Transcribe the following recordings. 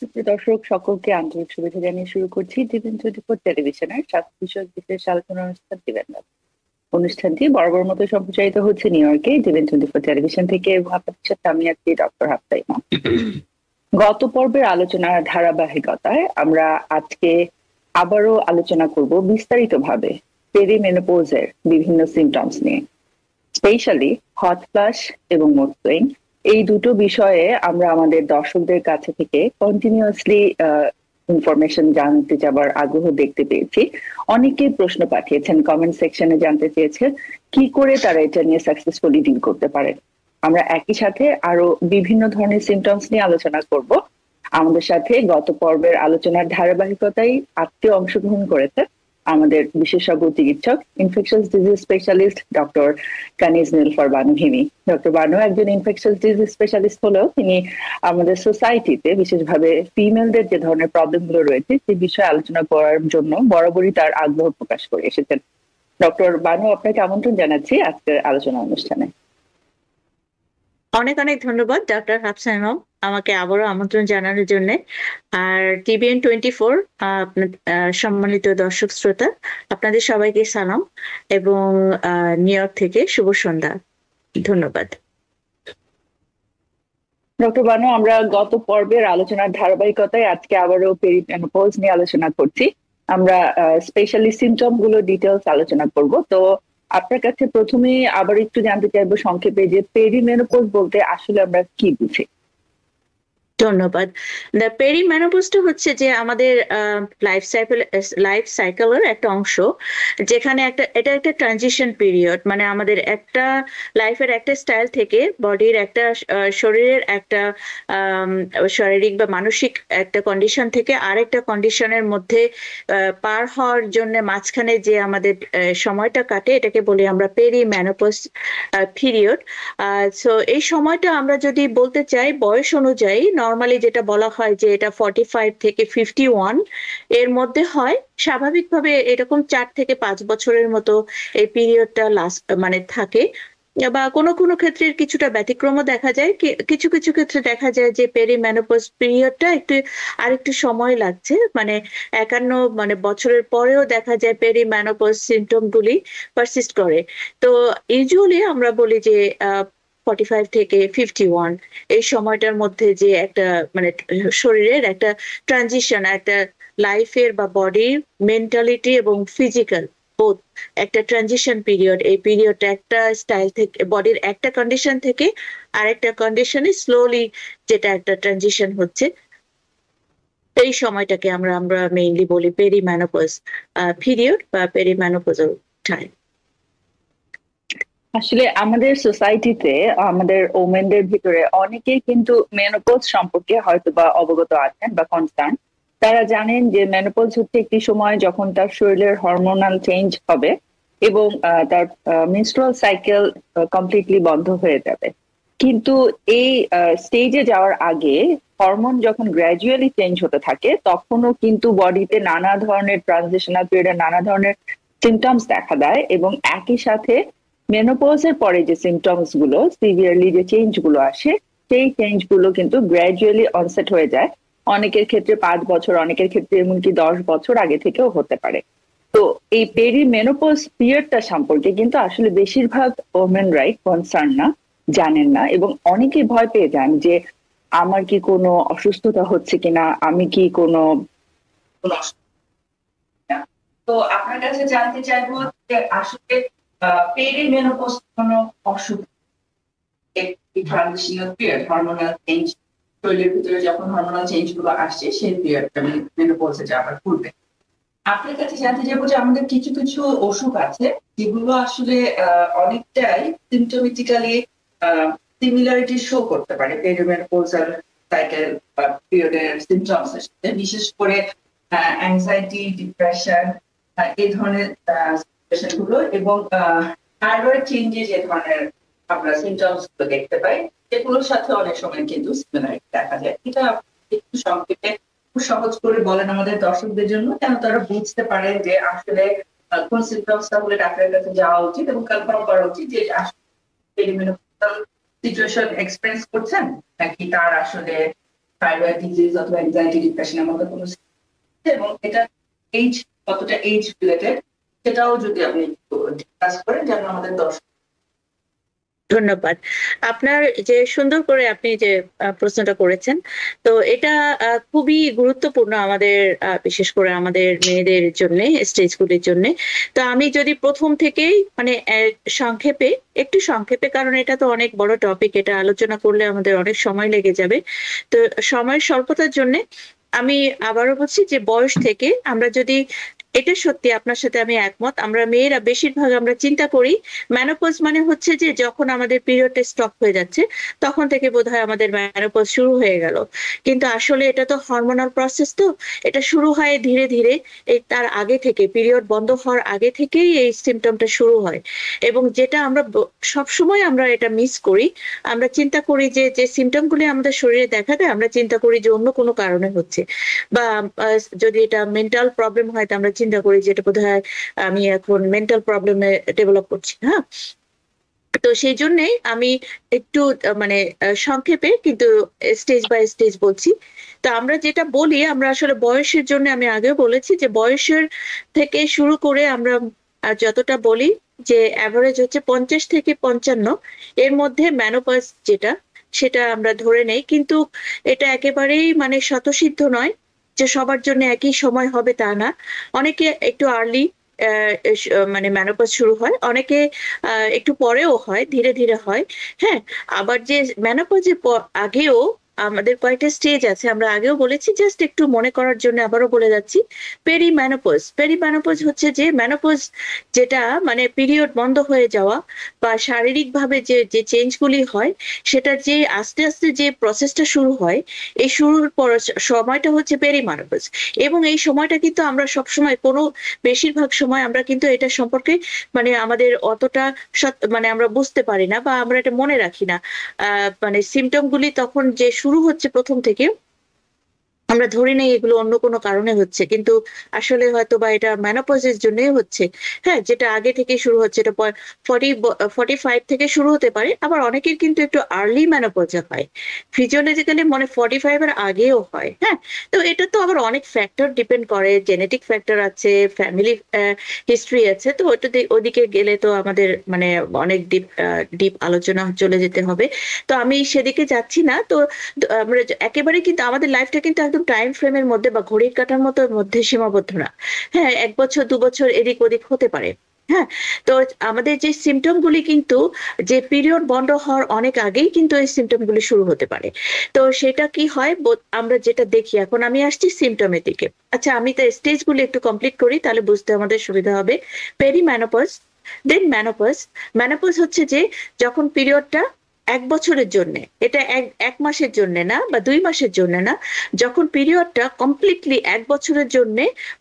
সুপ্রিয় দর্শক সকলকে আন্তরিক শুভেচ্ছা জানিয়ে শুরু করছি টিভেন 24 টেলিভিশনের স্বাস্থ্য বিষয়ক বিশেষ আলোচনা অনুষ্ঠান টিভেন লাভ। অনুষ্ঠানটি বরাবর মতো সম্প্রচারিত হচ্ছে নিউ ইয়র্কে টিভেন 24 টেলিভিশন থেকে এবং আপনাদের সাথে আমি আছি ডক্টর হাফসাইমা। গত পর্বের আলোচনার ধারাবাহিকতায় আমরা আজকে আবারও আলোচনা করব বিস্তারিতভাবে পেরিমেনোপজের বিভিন্ন সিমটমস নিয়ে, স্পেশালি হট ফ্লাশ এবং মুড সুইং। এই দুটো বিষয়ে আমরা আমাদের দর্শকদের কাছে থেকে কন্টিনিউয়াসলি ইনফরমেশন জানতে যাবার আগ্রহ দেখতে পেয়েছি। অনেকে প্রশ্ন পাঠিয়েছেন, কমেন্ট সেকশনে জানতে চেয়েছেন কি করে তারা এটা নিয়ে সাকসেসফুলি ডিল করতে পারে। আমরা একই সাথে আরো বিভিন্ন ধরনের সিমটমস নিয়ে আলোচনা করব। আমাদের সাথে গত পর্বের আলোচনার ধারাবাহিকতায় আজকে অংশগ্রহণ করেছে আমাদের বিশেষজ্ঞ চিকিৎসক ইনফেকশাস ডিজিজ স্পেশালিস্ট ডক্টর কানিজ নীলফার বানু হিমি। ডক্টর বানু একজন ইনফেকশাস ডিজিজ স্পেশালিস্ট হলেও তিনি আমাদের সোসাইটিতে বিশেষভাবে ফিমেলদের যে ধরনের প্রবলেম গুলো রয়েছে সেই বিষয়ে আলোচনা করার জন্য বরাবরই তার আগ্রহ প্রকাশ করে এসেছেন। ডক্টর বানু, আপনাকে আমন্ত্রণ জানাচ্ছি আজকের আলোচনা অনুষ্ঠানে। অনেক অনেক ধন্যবাদ ডক্টর হাফসাইমা আমাকে আবারও আমন্ত্রণ জানানোর জন্য। আর টিভিএন 24 সম্মানিত দর্শক শ্রোতা, আপনাদের সবাইকে সালাম এবং নিউ ইয়র্ক থেকে শুভ সন্ধ্যা। ধন্যবাদ। ডক্টর বানু, আমরা গত পর্বের আলোচনার ধারাবাহিকতায় আজকে আবারও পেরিমেনোপজ নিয়ে আলোচনা করছি। আমরা স্পেশালি সিমটম গুলো ডিটেলস আলোচনা করব। তো আপনার কাছে প্রথমে আবার একটু জানতে চাইবো সংক্ষেপে যে পেরিমেনোপজ বলতে আসলে আমরা কি বুঝি? ধন্যবাদ। পেরিমেনোপজটা হচ্ছে যে আমাদের লাইফ সাইকেলের একটা অংশ, যেখানে এটা একটা ট্রানজিশন পিরিয়ড। মানে আমাদের একটা লাইফের একটা স্টাইল থেকে বডির একটা শরীরের একটা শারীরিক বা মানসিক একটা কন্ডিশন থেকে আরেকটা কন্ডিশনের মধ্যে পার হওয়ার জন্য মাঝখানে যে আমাদের সময়টা কাটে এটাকে বলি আমরা পেরিমেনোপজ পিরিয়ড। সো এই সময়টা আমরা যদি বলতে চাই বয়স অনুযায়ী নর্মালি যেটা বলা হয় যে এটা 45 থেকে 51 এর মধ্যে হয়। স্বাভাবিকভাবে এরকম 4 থেকে 5 বছরের মতো এই পিরিয়ডটা মানে থাকে, বা কোনো কোনো ক্ষেত্রে কিছুটা ব্যতিক্রমও দেখা যায়। কিছু কিছু ক্ষেত্রে দেখা যায় যে পেরিমেনোপজ পিরিয়ডটা আরেকটু সময় লাগছে, মানে 51 বছরের পরেও দেখা যায় পেরিমেনোপজ সিমটম গুলি পারসিস্ট করে। তো ইউজুয়ালি আমরা বলি যে 45 থেকে 51 এই সময়টার মধ্যে যে একটা মানে শরীরের একটা ট্রানজিশন, একটা লাইফের বা বডির মেন্টালিটি এবং ফিজিক্যাল বোথ একটা ট্রানজিশন পিরিয়ড। এই পিরিয়ডটা একটা স্টাইল থেকে বডির একটা কন্ডিশন থেকে আরেকটা কন্ডিশনে স্লোলি যেটা একটা ট্রানজিশন হচ্ছে, এই সময়টাকে আমরা মেইনলি বলি পেরিমেনোপজ পিরিয়ড বা পেরিমেনোপজাল টাইম। আসলে আমাদের সোসাইটিতে আমাদের ওমেনদের ভিতরে অনেকেই কিন্তু মেনোপজ সম্পর্কে হয়তো বা অবগত আছেন বা কনসার্ন। তারা জানেন যে মেনোপজ হচ্ছে একটি সময় যখন তার শরীরের হরমোনাল চেঞ্জ হবে এবং তার মেনস্ট্রুয়াল সাইকেল কমপ্লিটলি বন্ধ হয়ে যাবে। কিন্তু এই স্টেজে যাওয়ার আগে হরমোন যখন গ্র্যাজুয়ালি চেঞ্জ হতে থাকে তখনও কিন্তু বডিতে নানা ধরনের ট্রানজিশনাল পিরিয়ডে নানা ধরনের সিমটমস দেখা দেয় এবং একই সাথে মেনোপজের পরে যে সিমটমস গুলো সিভিয়ারলি যে চেঞ্জ গুলো আসে সেই চেঞ্জ গুলো কিন্তু গ্র্যাজুয়ালি অনসেট হয়ে যায়। অনেকের ক্ষেত্রে 5 বছর, অনেকের ক্ষেত্রে এমনকি 10 বছর আগে থেকেও হতে পারে। তো এই পেরিমেনোপজ পিরিয়ডটা সম্পর্কে কিন্তু আসলে বেশিরভাগ ওমেনরাই কনসার্ন না, জানেন না এবং অনেকে ভয় পেয়ে যান যে আমার কি কোনো অসুস্থতা হচ্ছে কিনা, আমি কি কোনো। তো আপনার কাছে জানতে চাইবো যে আসলে পেরিমেনোপজ কোনো অসুখ, একটি ট্রানজিশনাল পিরিয়ড, হরমোনাল চেঞ্জ, শরীরের ভিতরে যখন হরমোনাল চেঞ্জ গুলো আসছে সেই পিরিয়ডটা মেনোপজে যাওয়ার পূর্বে। আপনার কাছে জানতে চাইবো যে আমাদের কিছু কিছু অসুখ আছে যেগুলো আসলে অনেকটাই সিমটোমেটিক্যালি সিমিলারিটি শো করতে পারে পেরিমেনোপজাল সাইকেল বা পিরিয়ডের সিমটমস এর সাথে, বিশেষ করে অ্যাংজাইটি, ডিপ্রেশন, এই ধরনের গুলো এবং থাইরয়েড চেঞ্জে যে ধরনের আমরা সিমটমস গুলো দেখতে পাই সেগুলোর সাথে অনেক সময় কিন্তু সিমিলারিটি দেখা যায়। এটা একটু সংক্ষেপে খুব সহজ করে বলেন আমাদের দর্শকদের জন্য, যেন তারা বুঝতে পারে যে আসলে কোন সিমটমসটা হলে ডাক্তারের কাছে যাওয়া উচিত এবং কনফার্ম করা উচিত যে আসলে পেরিমেনোপজাল সিচুয়েশন এক্সপেরিয়েন্স করছেন নাকি তার আসলে থাইরয়েড ডিজিজ অথবা অ্যাংজাইটি ডিপ্রেশনের মতো কোনো এবং এটা এইজ কতটা এইজ রিলেটেড সেটাও যদি আপনি ডিসকাস করেন যেন আমাদের দর্শক। ধন্যবাদ। আপনার যে সুন্দর করে আপনি যে প্রশ্নটা করেছেন, তো এটা খুবই গুরুত্বপূর্ণ আমাদের বিশেষ করে আমাদের মেয়েদের জন্য, স্টেজগুলির জন্য। তো আমি যদি প্রথম থেকেই মানে সংক্ষেপে একটু সংক্ষেপে, কারণ এটা তো অনেক বড় টপিক, এটা আলোচনা করলে আমাদের অনেক সময় লেগে যাবে। তো সময়ের স্বল্পতার জন্য আমি আবারও বলছি যে বয়স থেকে আমরা যদি, এটা সত্যি আপনার সাথে আমি একমত, আমরা মেয়েরা বেশিরভাগ আমরা চিন্তা করি ম্যানোপজ মানে হচ্ছে যে যখন আমাদের পিরিয়ডটা স্টপ হয়ে যাচ্ছে তখন থেকে বোধহয় আমাদের ম্যানোপজ শুরু হয়ে গেল। কিন্তু আসলে এটা তো হরমোনাল প্রসেস, তো এটা শুরু হয় ধীরে ধীরে। এই তার আগে থেকে, পিরিয়ড বন্ধ হওয়ার আগে থেকেই এই সিমটমটা শুরু হয়। এবং যেটা আমরা সবসময় আমরা এটা মিস করি, আমরা চিন্তা করি যে যে সিমটম গুলি আমাদের শরীরে দেখা দেয় আমরা চিন্তা করি যে অন্য কোনো কারণে হচ্ছে, বা যদি এটা মেন্টাল প্রবলেম হয় তা আমরা চিন্তা করি যে এটা বোধহয় আমি এখন মেন্টাল প্রবলেমে ডেভেলপ করছি। হ্যাঁ, তো সেই জন্যই আমি একটু মানে সংক্ষেপে কিন্তু স্টেজ বাই স্টেজ বলছি। তো আমরা যেটা বলি, আমরা আসলে বয়সের জন্য আমি আগেও বলেছি যে বয়সের থেকে শুরু করে আমরা যতটা বলি যে অ্যাভারেজ হচ্ছে 50 থেকে 55 এর মধ্যে ম্যানোপজ যেটা, সেটা আমরা ধরে নেই। কিন্তু এটা একেবারেই মানে স্বতঃসিদ্ধ নয় যে সবার জন্য একই সময় হবে তা না। অনেকে একটু আর্লি মানে ম্যানোপজ শুরু হয়, অনেকে একটু পরেও হয়, ধীরে ধীরে হয়। হ্যাঁ, আবার যে ম্যানোপজের আগেও আমাদের কয়েকটা স্টেজ আছে, আমরা আগেও বলেছি, জাস্ট একটু মনে করার জন্য আবারও বলে যাচ্ছি। পেরিম্যানোপজ, পেরিম্যানোপজ হচ্ছে যে ম্যানোপজ যেটা মানে পিরিয়ড বন্ধ হয়ে যাওয়া বা শারীরিকভাবে যে যে চেঞ্জগুলি হয়, সেটা যে আস্তে আস্তে যে প্রসেসটা শুরু হয়, এই শুরুর পর সময়টা হচ্ছে পেরিম্যানোপজ। এবং এই সময়টা কিন্তু আমরা সবসময় কোনো, বেশিরভাগ সময় আমরা কিন্তু এটা সম্পর্কে মানে আমাদের অতটা মানে আমরা বুঝতে পারি না বা আমরা এটা মনে রাখি না। মানে সিমটম গুলি তখন যে শুরু হচ্ছে প্রথম থেকে আমরা ধরে নেই এগুলো অন্য কোনো কারণে হচ্ছে, কিন্তু আসলে হয়তো বা এটা মেনোপজের জন্যই হচ্ছে। হ্যাঁ, যেটা আগে থেকে শুরু হচ্ছে, এটা 45 থেকে শুরু হতে পারে, আবার অনেকের কিন্তু একটু আর্লি মেনোপজে হয়, ফিজিওলজিক্যালি মানে 45 এর আগেও হয়। হ্যাঁ, তো এটা তো আবার অনেক ফ্যাক্টর ডিপেন্ড করে, জেনেটিক ফ্যাক্টর আছে, ফ্যামিলি হিস্ট্রি আছে, তো ওদিকে গেলে তো আমাদের মানে অনেক ডিপ ডিপ আলোচনা চলে যেতে হবে। তো আমি সেদিকে যাচ্ছি না। তো আমরা একেবারে কিন্তু আমাদের লাইফটা কিন্তু একদম টাইম ফ্রেমের মধ্যে বা ঘড়ির কাঁটার মতো মধ্যে সীমাবদ্ধ না। হ্যাঁ, 1 বছর 2 বছর এদিক ওদিক হতে পারে। হ্যাঁ, তো আমাদের যে সিমটম গুলি কিন্তু যে পিরিয়ড বন্ধ হওয়ার অনেক আগেই কিন্তু এই সিমটম গুলি শুরু হতে পারে। তো সেটা কি হয় আমরা যেটা দেখি, এখন আমি আসছি সিমটমের দিকে। আচ্ছা, আমি তো স্টেজ গুলি একটু কমপ্লিট করি তাহলে বুঝতে আমাদের সুবিধা হবে। পেরিম্যানোপজ, দেন ম্যানোপজ। ম্যানোপজ হচ্ছে যে যখন পিরিয়ডটা 1 বছরের জন্য, এটা এক মাসের জন্য না বা 2 মাসের জন্য না, যখন পিরিয়ডটা কমপ্লিটলি 1 বছরের জন্য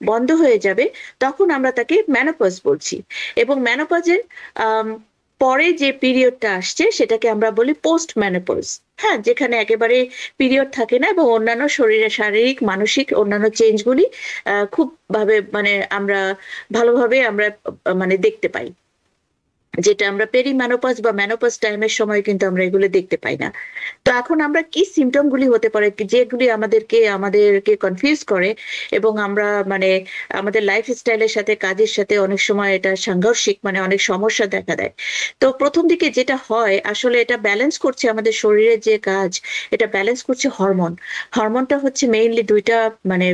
বন্ধ হয়ে যাবে তখন আমরা তাকে ম্যানোপজ বলছি। এবং ম্যানোপজের পরে যে পিরিয়ডটা আসছে সেটাকে আমরা বলি পোস্ট ম্যানোপজ। হ্যাঁ, যেখানে একেবারে পিরিয়ড থাকে না এবং অন্যান্য শরীরের শারীরিক মানসিক অন্যান্য চেঞ্জগুলি খুব ভাবে মানে আমরা ভালোভাবে আমরা মানে দেখতে পাই, যেটা আমরা পেরিম্যানোপজ বা ম্যানোপজ টাইমের সময় কিন্তু আমরা এগুলো দেখতে পাই না। তো এখন আমরা কি সিমটম গুলি হতে পারে যেগুলি আমাদেরকে কনফিউজ করে এবং আমরা মানে আমাদের লাইফ স্টাইলের সাথে, কাজের সাথে অনেক সময় এটা সাংঘর্ষিক, মানে অনেক সমস্যা দেখা দেয়। তো প্রথম দিকে যেটা হয়, আসলে এটা ব্যালেন্স করছে আমাদের শরীরের যে কাজ, এটা ব্যালেন্স করছে হরমোন। হরমোনটা হচ্ছে মেইনলি দুইটা মানে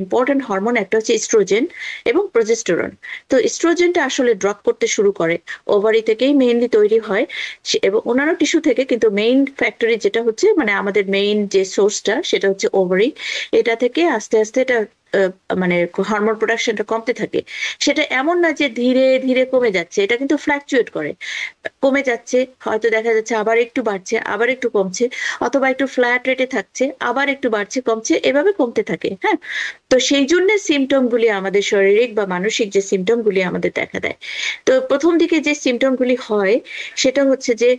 ইম্পর্টেন্ট হরমোন, একটা হচ্ছে ইস্ট্রোজেন এবং প্রজেস্টেরন। তো ইস্ট্রোজেনটা আসলে ড্রপ করতে শুরু করে, ওভারি থেকেই মেইনলি তৈরি হয় এবং অন্যান্য টিস্যু থেকে, কিন্তু মেইন ফ্যাক্টরি যেটা হচ্ছে মানে আমাদের মেইন যে সোর্সটা সেটা হচ্ছে ওভারি। এটা থেকে আস্তে আস্তে এটা মানে হরমোন প্রোডাকশনটা কমতে থাকে। সেটা এমন না যে ধীরে ধীরে কমে যাচ্ছে, এটা কিন্তু ফ্ল্যাকচুয়েট করে, কমে যাচ্ছে, হয়তো দেখা যাচ্ছে আবার একটু বাড়ছে, আবার একটু কমছে, অথবা একটু ফ্ল্যাট রেটে থাকছে, আবার একটু বাড়ছে কমছে, এভাবে কমতে থাকে। হ্যাঁ, তো সেই জন্য সিমটম গুলি আমাদের শারীরিক বা মানসিক যে সিমটম গুলি আমাদের দেখা দেয়। তো প্রথম দিকে যে সিমটম গুলি হয় সেটা হচ্ছে যে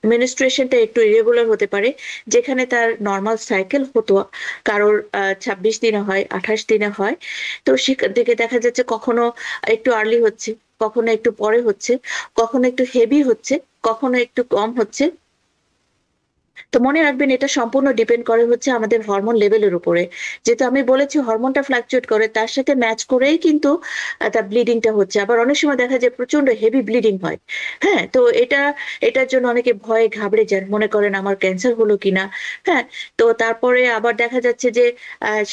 মেনস্ট্রুয়েশনটা একটু ইরেগুলার হতে পারে, যেখানে তার নর্মাল সাইকেল হতো কারোর 26 দিনে হয়, 28 দিনে হয়। তো সেখান থেকে দেখা যাচ্ছে কখনো একটু আর্লি হচ্ছে, কখনো একটু পরে হচ্ছে, কখনো একটু হেভি হচ্ছে, কখনো একটু কম হচ্ছে। তো মনে রাখবেন এটা সম্পূর্ণ ডিপেন্ড করে হচ্ছে আমাদের হরমোন লেভেলের উপরে। যেহেতু আমি বলেছি হরমোনটা ফ্লাকচুয়েট করে তার সাথে ম্যাচ করেই কিন্তু তার ব্লিডিংটা হচ্ছে। আবার অনেক সময় দেখা যায় প্রচন্ড হেভি ব্লিডিং হয়। হ্যাঁ? তো এটার জন্য অনেকে ভয়ে ঘাবড়ে যান। মনে করেন আমার ক্যান্সার হলো কিনা। হ্যাঁ? তো তারপরে আবার দেখা যাচ্ছে যে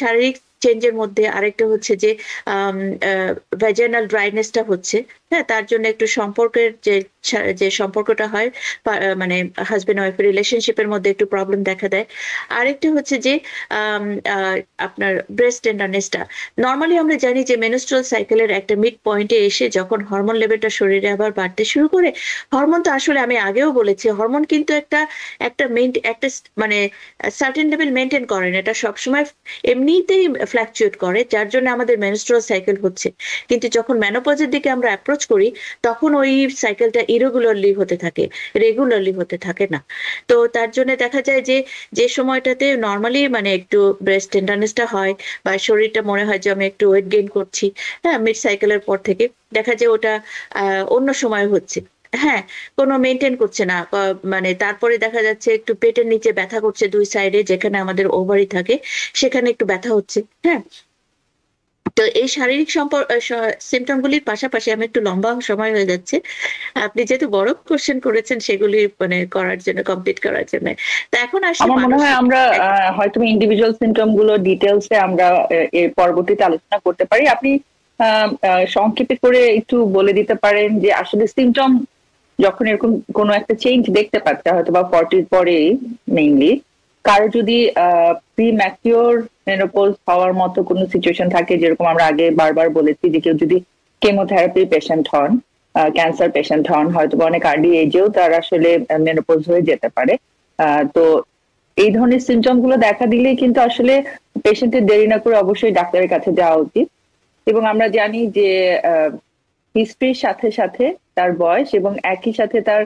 শারীরিক চেঞ্জের মধ্যে আরেকটা হচ্ছে যে আম আ ভ্যাজাইনাল ড্রাইনেসটা হচ্ছে। হ্যাঁ? তার জন্য একটু সম্পর্কের যে সম্পর্কটা হয় মানে হাসব্যান্ড ওয়াইফ রিলেশনশিপ এর মধ্যে একটু প্রবলেম দেখা দেয়। আরেকটা হচ্ছে যে আম আ আপনার ব্রেস্ট টেন্ডারনেসটা। নরমালি আমরা জানি যে মেনস্ট্রুয়াল সাইকেলের একটা মিড পয়েন্টে এসে যখন হরমোন লেভেলটা শরীরে আবার বাড়তে শুরু করে, হরমোন তো আসলে আমি আগেও বলেছি হরমোন কিন্তু একটা মানে সার্টেন লেভেল মেইনটেইন করে না। এটা সবসময় এমনিতেই ফ্লাকচুয়েট করে যার জন্য আমাদের মেনস্ট্রুয়াল সাইকেল হচ্ছে। কিন্তু যখন মেনোপজের দিকে আমরা অ্যাপ্রোচ করি তখন ওই সাইকেলটা ইরেগুলারলি হতে থাকে, রেগুলারলি হতে থাকে না। তো তার জন্য দেখা যায় যে সময়টাতে নরমালি মানে একটু ব্রেস্ট টেন্ডারনেসটা হয় বা শরীরটা মনে হয় যে আমি একটু ওয়েট গেইন করছি, হ্যাঁ? মিড সাইকেলের পর থেকে দেখা যায় ওটা অন্য সময় হচ্ছে। হ্যাঁ, কোনো মেইনটেইন করছে না। মানে তারপরে দেখা যাচ্ছে একটু পেটের নিচে ব্যথা করছে ২ সাইডে যেখানে আমাদের ওভারি থাকে সেখানে একটু ব্যথা হচ্ছে। হ্যাঁ? তো এই শারীরিক সিম্পটম গুলির পাশাপাশি আমি একটু লম্বা সময় হয়ে যাচ্ছে। আপনি যেহেতু বড় কোয়েশ্চেন করেছেন সেগুলি মানে করার জন্য কমপ্লিট করার জন্য। তো এখন আসি আমার মনে হয় মানসিক আমরা হয়তো ইন্ডিভিজুয়াল সিমটম গুলো ডিটেলস এ আমরা এর পরবর্তীতে আলোচনা করতে পারি। আপনি সংক্ষেপে করে একটু বলে দিতে পারেন যে আসলে সিমটম যখন এরকম কোনো একটা চেঞ্জ দেখতে পাচ্ছে হয়তো বা 40 পরে মেইনলি, কারো যদি প্রি ম্যাচিওর মেনোপজ হওয়ার মতো কোনো সিচুয়েশন থাকে, যেরকম আমরা আগে বারবার বলেছি যে কেউ যদি কেমোথেরাপি পেশেন্ট হন, ক্যান্সার পেশেন্ট হন, হয়তো বা অনেক আর্লি এজেও তার আসলে মেনোপজ হয়ে যেতে পারে। তো এই ধরনের সিমটম গুলো দেখা দিলেই কিন্তু আসলে পেশেন্টের দেরি না করে অবশ্যই ডাক্তারের কাছে যাওয়া উচিত। এবং আমরা জানি যে হিস্ট্রির সাথে সাথে তার বয়স এবং একই সাথে তার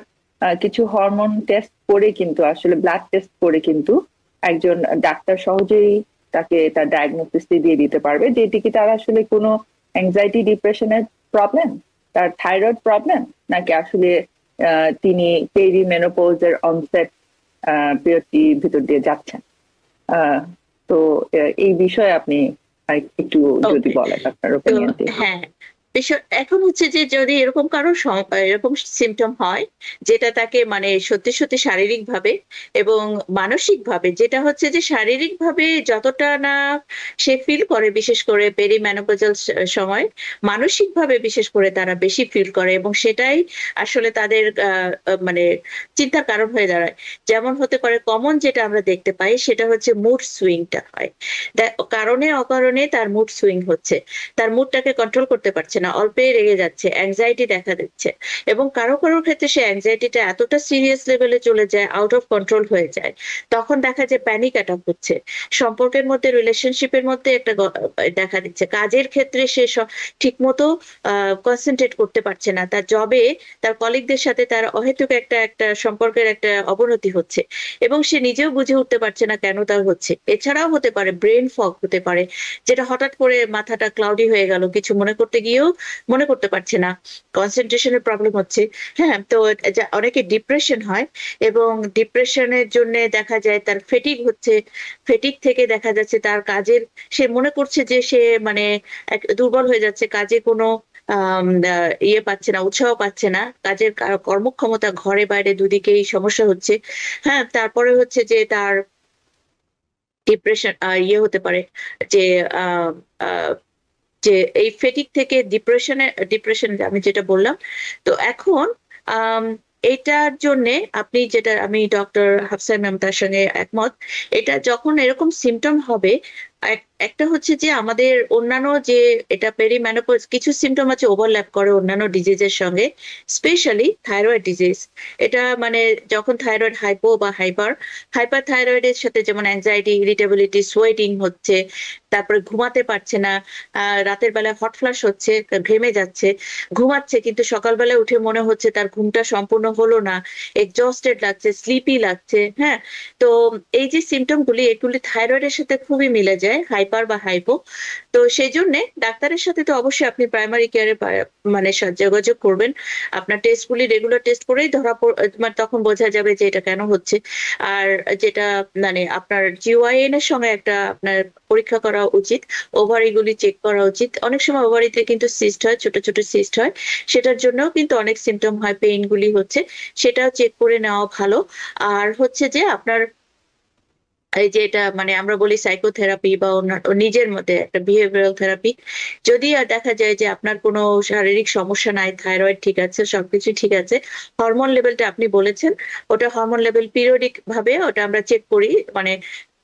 কিছু হরমোন টেস্ট করে কিন্তু আসলে ব্লাড টেস্ট করে কিন্তু একজন ডাক্তার সহজেই তাকে তার ডায়াগনোসিস দিয়ে দিতে পারবে যে এটি কি তার আসলে কোনো অ্যাংজাইটি ডিপ্রেশনের প্রবলেম, তার থাইরয়েড প্রবলেম, নাকি আসলে তিনি পেরি মেনোপজের অনসেট পিরিয়ডটি ভিতর দিয়ে যাচ্ছেন। তো এই বিষয়ে আপনি একটু যদি ওকে। বলেন আপনার তো ওপিনিয়ন দিয়ে। হ্যাঁ, বিষয় এখন হচ্ছে যে যদি এরকম কারো এরকম সিম্পটম হয় যেটা তাকে মানে সত্যি শারীরিকভাবে এবং মানসিকভাবে, যেটা হচ্ছে যে শারীরিকভাবে যতটা না সে ফিল করে বিশেষ করে পেরিমেনোপজাল সময়, মানসিকভাবে বিশেষ করে তারা বেশি ফিল করে এবং সেটাই আসলে তাদের মানে চিন্তার কারণ হয়ে দাঁড়ায়। যেমন হতে পারে কমন যেটা আমরা দেখতে পাই সেটা হচ্ছে মুড সুইংটা হয়। কারণে অকারণে তার মুড সুইং হচ্ছে। তার মুডটাকে কন্ট্রোল করতে পারছে না। অল্পেই রেগে যাচ্ছে, অ্যাংজাইটি দেখা দিচ্ছে। এবং কারো ক্ষেত্রে সে অ্যাংজাইটিটা এতটা সিরিয়াস লেভেলে চলে যায়, আউট অফ কন্ট্রোল হয়ে যায়। তখন দেখা যায় প্যানিক অ্যাটাক হচ্ছে। সম্পর্কের মধ্যে রিলেশনশিপের মধ্যে একটা দেখা দিচ্ছে। কাজের ক্ষেত্রে সে ঠিকমতো আ কনসেনট্রেট করতে পারছে না। তার জবে তার কলিগদের সাথে তার অহেতুক একটা সম্পর্কের একটা অবনতি হচ্ছে। এবং সে নিজেও বুঝে উঠতে পারছে না কেন তার হচ্ছে। এছাড়াও হতে পারে ব্রেইন ফগ হতে পারে। যেটা হঠাৎ করে মাথাটা ক্লাউডি হয়ে গেল। কিছু মনে করতে গিয়েও মনে করতে পারছে না। কনসেনট্রেশন এর প্রবলেম হচ্ছে। হ্যাঁ? তো অনেকের ডিপ্রেশন হয় এবং ডিপ্রেশনের জন্যে দেখা যায় তার ফেটিগ হচ্ছে। ফেটিগ থেকে দেখা যাচ্ছে তার কাজের সে মনে করছে যে সে মানে দুর্বল হয়ে যাচ্ছে। কাজে কোনো আম আ ইয়ে পাচ্ছে না, উৎসাহ পাচ্ছে না। কাজের কর্মক্ষমতা ঘরে বাইরে দুদিকেই সমস্যা হচ্ছে। হ্যাঁ? তারপরে হচ্ছে যে তার ডিপ্রেশন ইয়ে হতে পারে যে আ আ যে এই ফেটিগ থেকে ডিপ্রেশন আমি যেটা বললাম। তো এখন আম এটার জন্যে আপনি যেটা আমি ডক্টর হাফসা ম্যাম তার সঙ্গে একমত। এটা যখন এরকম সিম্পটম হবে, একটা হচ্ছে যে আমাদের অন্যান্য যে এটা পেরিমেনোপজ কিছু সিম্পটম আছে ওভারল্যাপ করে অন্যান্য ডিজিজ এর সঙ্গে। Specially thyroid disease. এটা মানে যখন থাইরয়েড হাইপো বা হাইপার থাইরয়েড এর সাথে যেমন অ্যাংজাইটি, ইরিটেবিলিটি, সোয়েটিং হচ্ছে, তারপরে ঘুমাতে পারছে না। রাতের বেলায় হট ফ্লাশ হচ্ছে, ঘেমে যাচ্ছে। ঘুমাচ্ছে কিন্তু সকালবেলায় উঠে মনে হচ্ছে তার ঘুমটা সম্পূর্ণ হলো না। এক্সহস্টেড লাগছে, স্লিপি লাগছে, হ্যাঁ? তো এই যে সিম্পটম গুলি এগুলি থাইরয়েড এর সাথে খুবই মিলে যায়। হাইপার বা হাইপো। তো সেই জন্য ডাক্তারের সাথে তো অবশ্যই আপনি প্রাইমারি কেয়ারে মানে যোগাযোগ করবেন। আপনার টেস্টগুলি রেগুলার টেস্ট করেই মানে তখন বোঝা যাবে যে এটা কেন হচ্ছে। আর যেটা মানে আপনার জিওআইএন এর সঙ্গে একটা আপনার পরীক্ষা করা উচিত, ওভারিগুলি চেক করা উচিত। অনেক সময় ওভারিতে কিন্তু সিস্ট হয়, ছোট ছোট সিস্ট হয়, সেটার জন্য কিন্তু অনেক সিমটম হয়, পেইন গুলি হচ্ছে, সেটাও চেক করে নেওয়া ভালো। আর হচ্ছে যে আপনার এই যে এটা মানে আমরা বলি সাইকোথেরাপি বা নিজের মধ্যে একটা বিহেভিয়ারাল থেরাপি, যদি আর দেখা যায় যে আপনার কোনো শারীরিক সমস্যা নাই, থাইরয়েড ঠিক আছে, সবকিছু ঠিক আছে, হরমোন লেভেলটা আপনি বলেছেন, ওটা হরমোন লেভেল পিরিয়ডিক ভাবে ওটা আমরা চেক করি, মানে